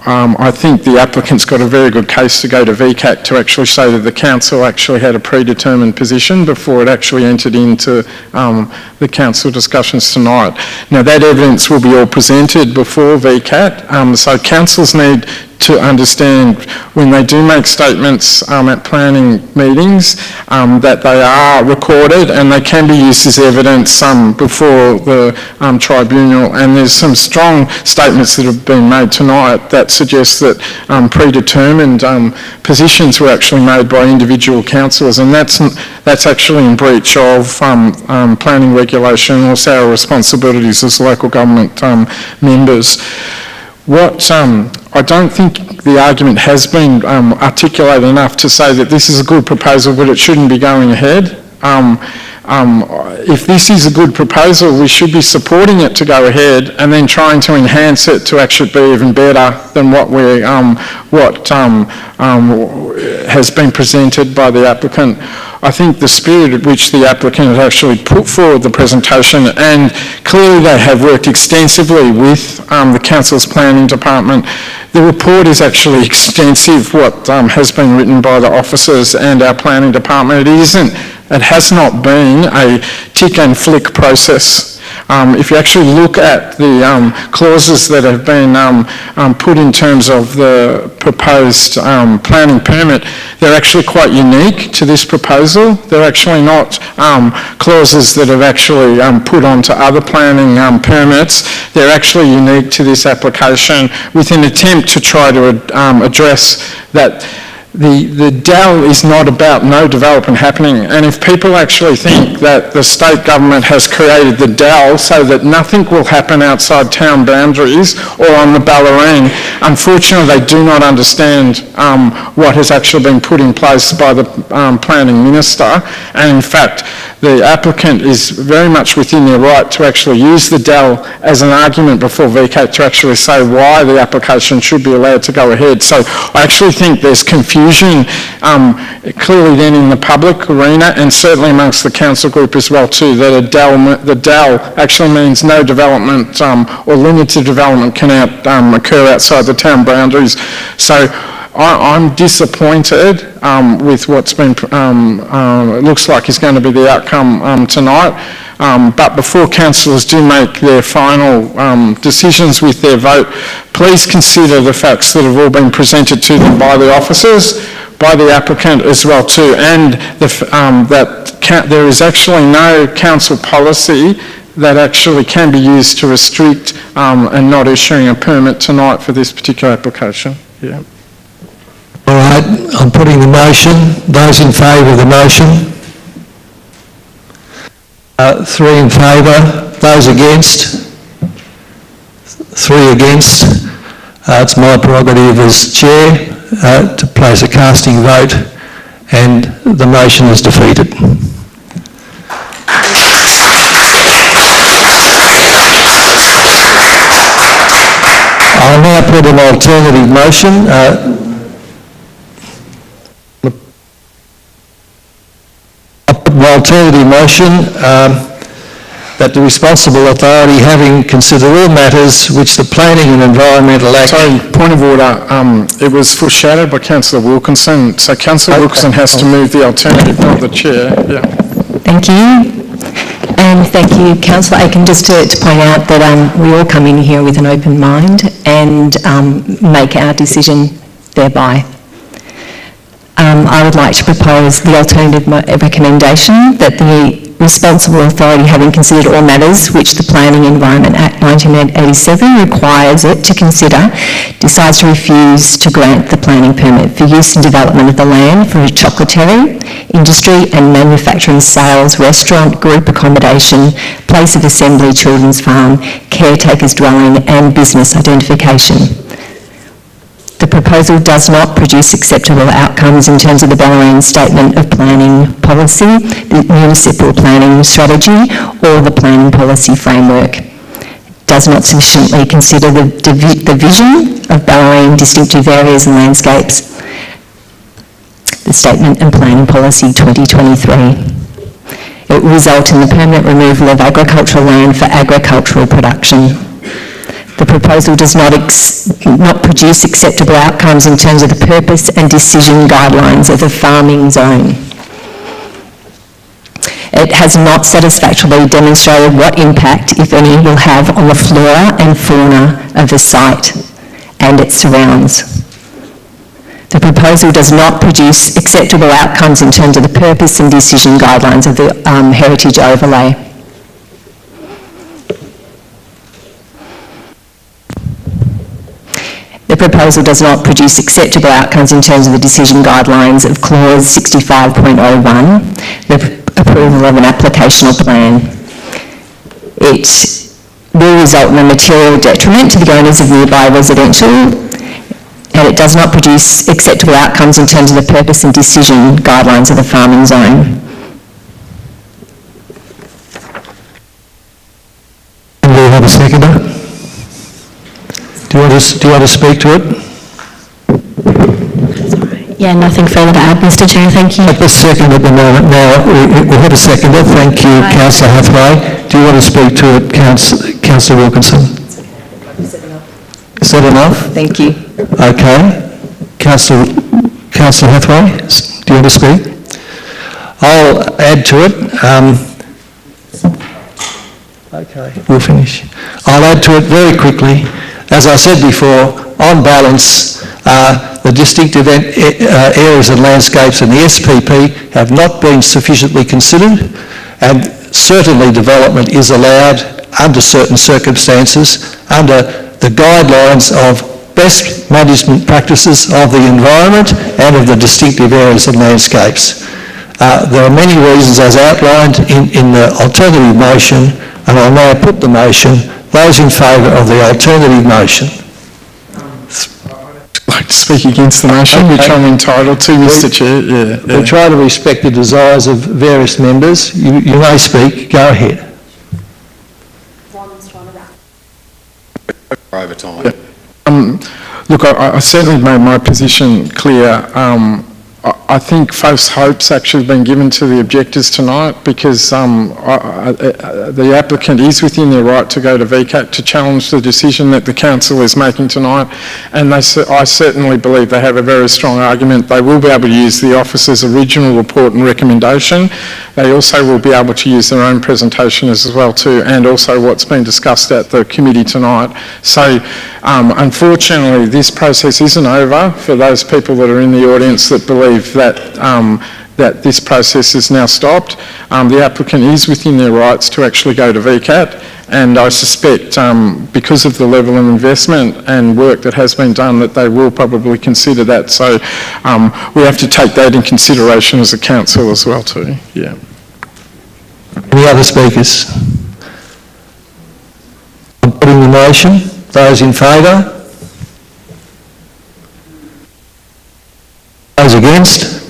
I think the applicant's got a very good case to go to VCAT to actually say that the council actually had a predetermined position before it actually entered into the council discussions tonight. Now, that evidence will be all presented before VCAT, so councils need to understand when they do make statements at planning meetings that they are recorded and they can be used as evidence before the tribunal. And there's some strong statements that have been made tonight that suggest that predetermined positions were actually made by individual councillors, and that's actually in breach of planning regulation and also our responsibilities as local government members. I don't think the argument has been articulated enough to say that this is a good proposal but it shouldn't be going ahead. If this is a good proposal, we should be supporting it to go ahead and then trying to enhance it to actually be even better than what has been presented by the applicant. I think the spirit at which the applicant has actually put forward the presentation, and clearly they have worked extensively with the council's planning department. The report is actually extensive, what has been written by the officers and our planning department. It has not been a tick and flick process. If you actually look at the clauses that have been put in terms of the proposed planning permit, they're actually quite unique to this proposal. They're actually not clauses that have actually put onto other planning permits. They're actually unique to this application with an attempt to try to address that. The DEL is not about no development happening, and if people actually think that the state government has created the DEL so that nothing will happen outside town boundaries or on the Bellarine, unfortunately they do not understand what has actually been put in place by the planning minister, and in fact the applicant is very much within their right to actually use the DEL as an argument before VCAT to actually say why the application should be allowed to go ahead. So I actually think there's confusion clearly then in the public arena and certainly amongst the council group as well too, that the DEL actually means no development or limited development can occur outside the town boundaries. So I'm disappointed with what's been, it looks like is going to be the outcome tonight. But before councillors do make their final decisions with their vote, please consider the facts that have all been presented to them by the officers, by the applicant as well too, and that there is actually no council policy that actually can be used to restrict and not issuing a permit tonight for this particular application. Yeah. All right, I'm putting the motion. Those in favour of the motion? 3 in favour. Those against? 3 against. It's my prerogative as chair to place a casting vote, and the motion is defeated. I'll now put an alternative motion. An alternative motion that the responsible authority, having considered all matters which the Planning and Environmental Act... Sorry, point of order. It was foreshadowed by Councillor Wilkinson, so Councillor Wilkinson has to move the alternative, not the chair. Yeah. Thank you. And thank you, Councillor Aiken, just to point out that we all come in here with an open mind and make our decision thereby. I would like to propose the alternative recommendation that the responsible authority, having considered all matters which the Planning and Environment Act 1987 requires it to consider, decides to refuse to grant the planning permit for use and development of the land for a chocolaterie, industry and manufacturing sales, restaurant, group accommodation, place of assembly, children's farm, caretaker's dwelling and business identification. The proposal does not produce acceptable outcomes in terms of the Bellarine Statement of Planning Policy, the Municipal Planning Strategy or the Planning Policy Framework. Does not sufficiently consider the vision of Bellarine distinctive areas and landscapes. The Statement and Planning Policy 2023. It will result in the permanent removal of agricultural land for agricultural production. The proposal does not produce acceptable outcomes in terms of the purpose and decision guidelines of the farming zone. It has not satisfactorily demonstrated what impact, if any, will have on the flora and fauna of the site and its surrounds. The proposal does not produce acceptable outcomes in terms of the purpose and decision guidelines of the heritage overlay. The proposal does not produce acceptable outcomes in terms of the decision guidelines of clause 65.01, the approval of an applicational plan. It will result in a material detriment to the owners of nearby residential, and it does not produce acceptable outcomes in terms of the purpose and decision guidelines of the farming zone. seconder? Do you want to speak to it? Yeah, nothing further to add, Mr Chair, thank you. At the second at the moment. Now, we have a seconder. Thank you, Councillor Hathaway. Do you want to speak to it, Councillor Wilkinson? Is that enough? Thank you. Okay. Councillor Hathaway, do you want to speak? I'll add to it. Okay, we'll finish. I'll add to it very quickly. As I said before, on balance, the distinctive areas and landscapes and the SPP have not been sufficiently considered, and certainly development is allowed under certain circumstances, under the guidelines of best management practices of the environment and of the distinctive areas and landscapes. There are many reasons as outlined in the alternative motion, and I'll now put the motion. Those in favour of the alternative motion? I'd like to speak against the motion, which I'm entitled to, Mr Chair. Yeah. We try to respect the desires of various members. You may speak. Go ahead. Over time. Look, I certainly made my position clear. I think false hope's actually been given to the objectors tonight, because the applicant is within their right to go to VCAT to challenge the decision that the council is making tonight, and I certainly believe they have a very strong argument. They will be able to use the officer's original report and recommendation. They also will be able to use their own presentation as well too, and also what's been discussed at the committee tonight. So unfortunately this process isn't over for those people that are in the audience that believe that this process is now stopped. The applicant is within their rights to actually go to VCAT, and I suspect because of the level of investment and work that has been done that they will probably consider that. So we have to take that in consideration as a council as well too. Yeah. Any other speakers? I'm putting the motion. Those in favour? Those against?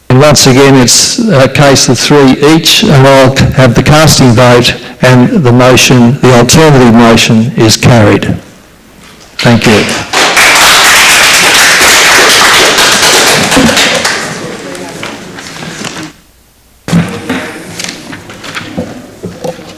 And once again, it's a case of 3 each, and I'll have the casting vote, and the motion, the alternative motion, is carried. Thank you.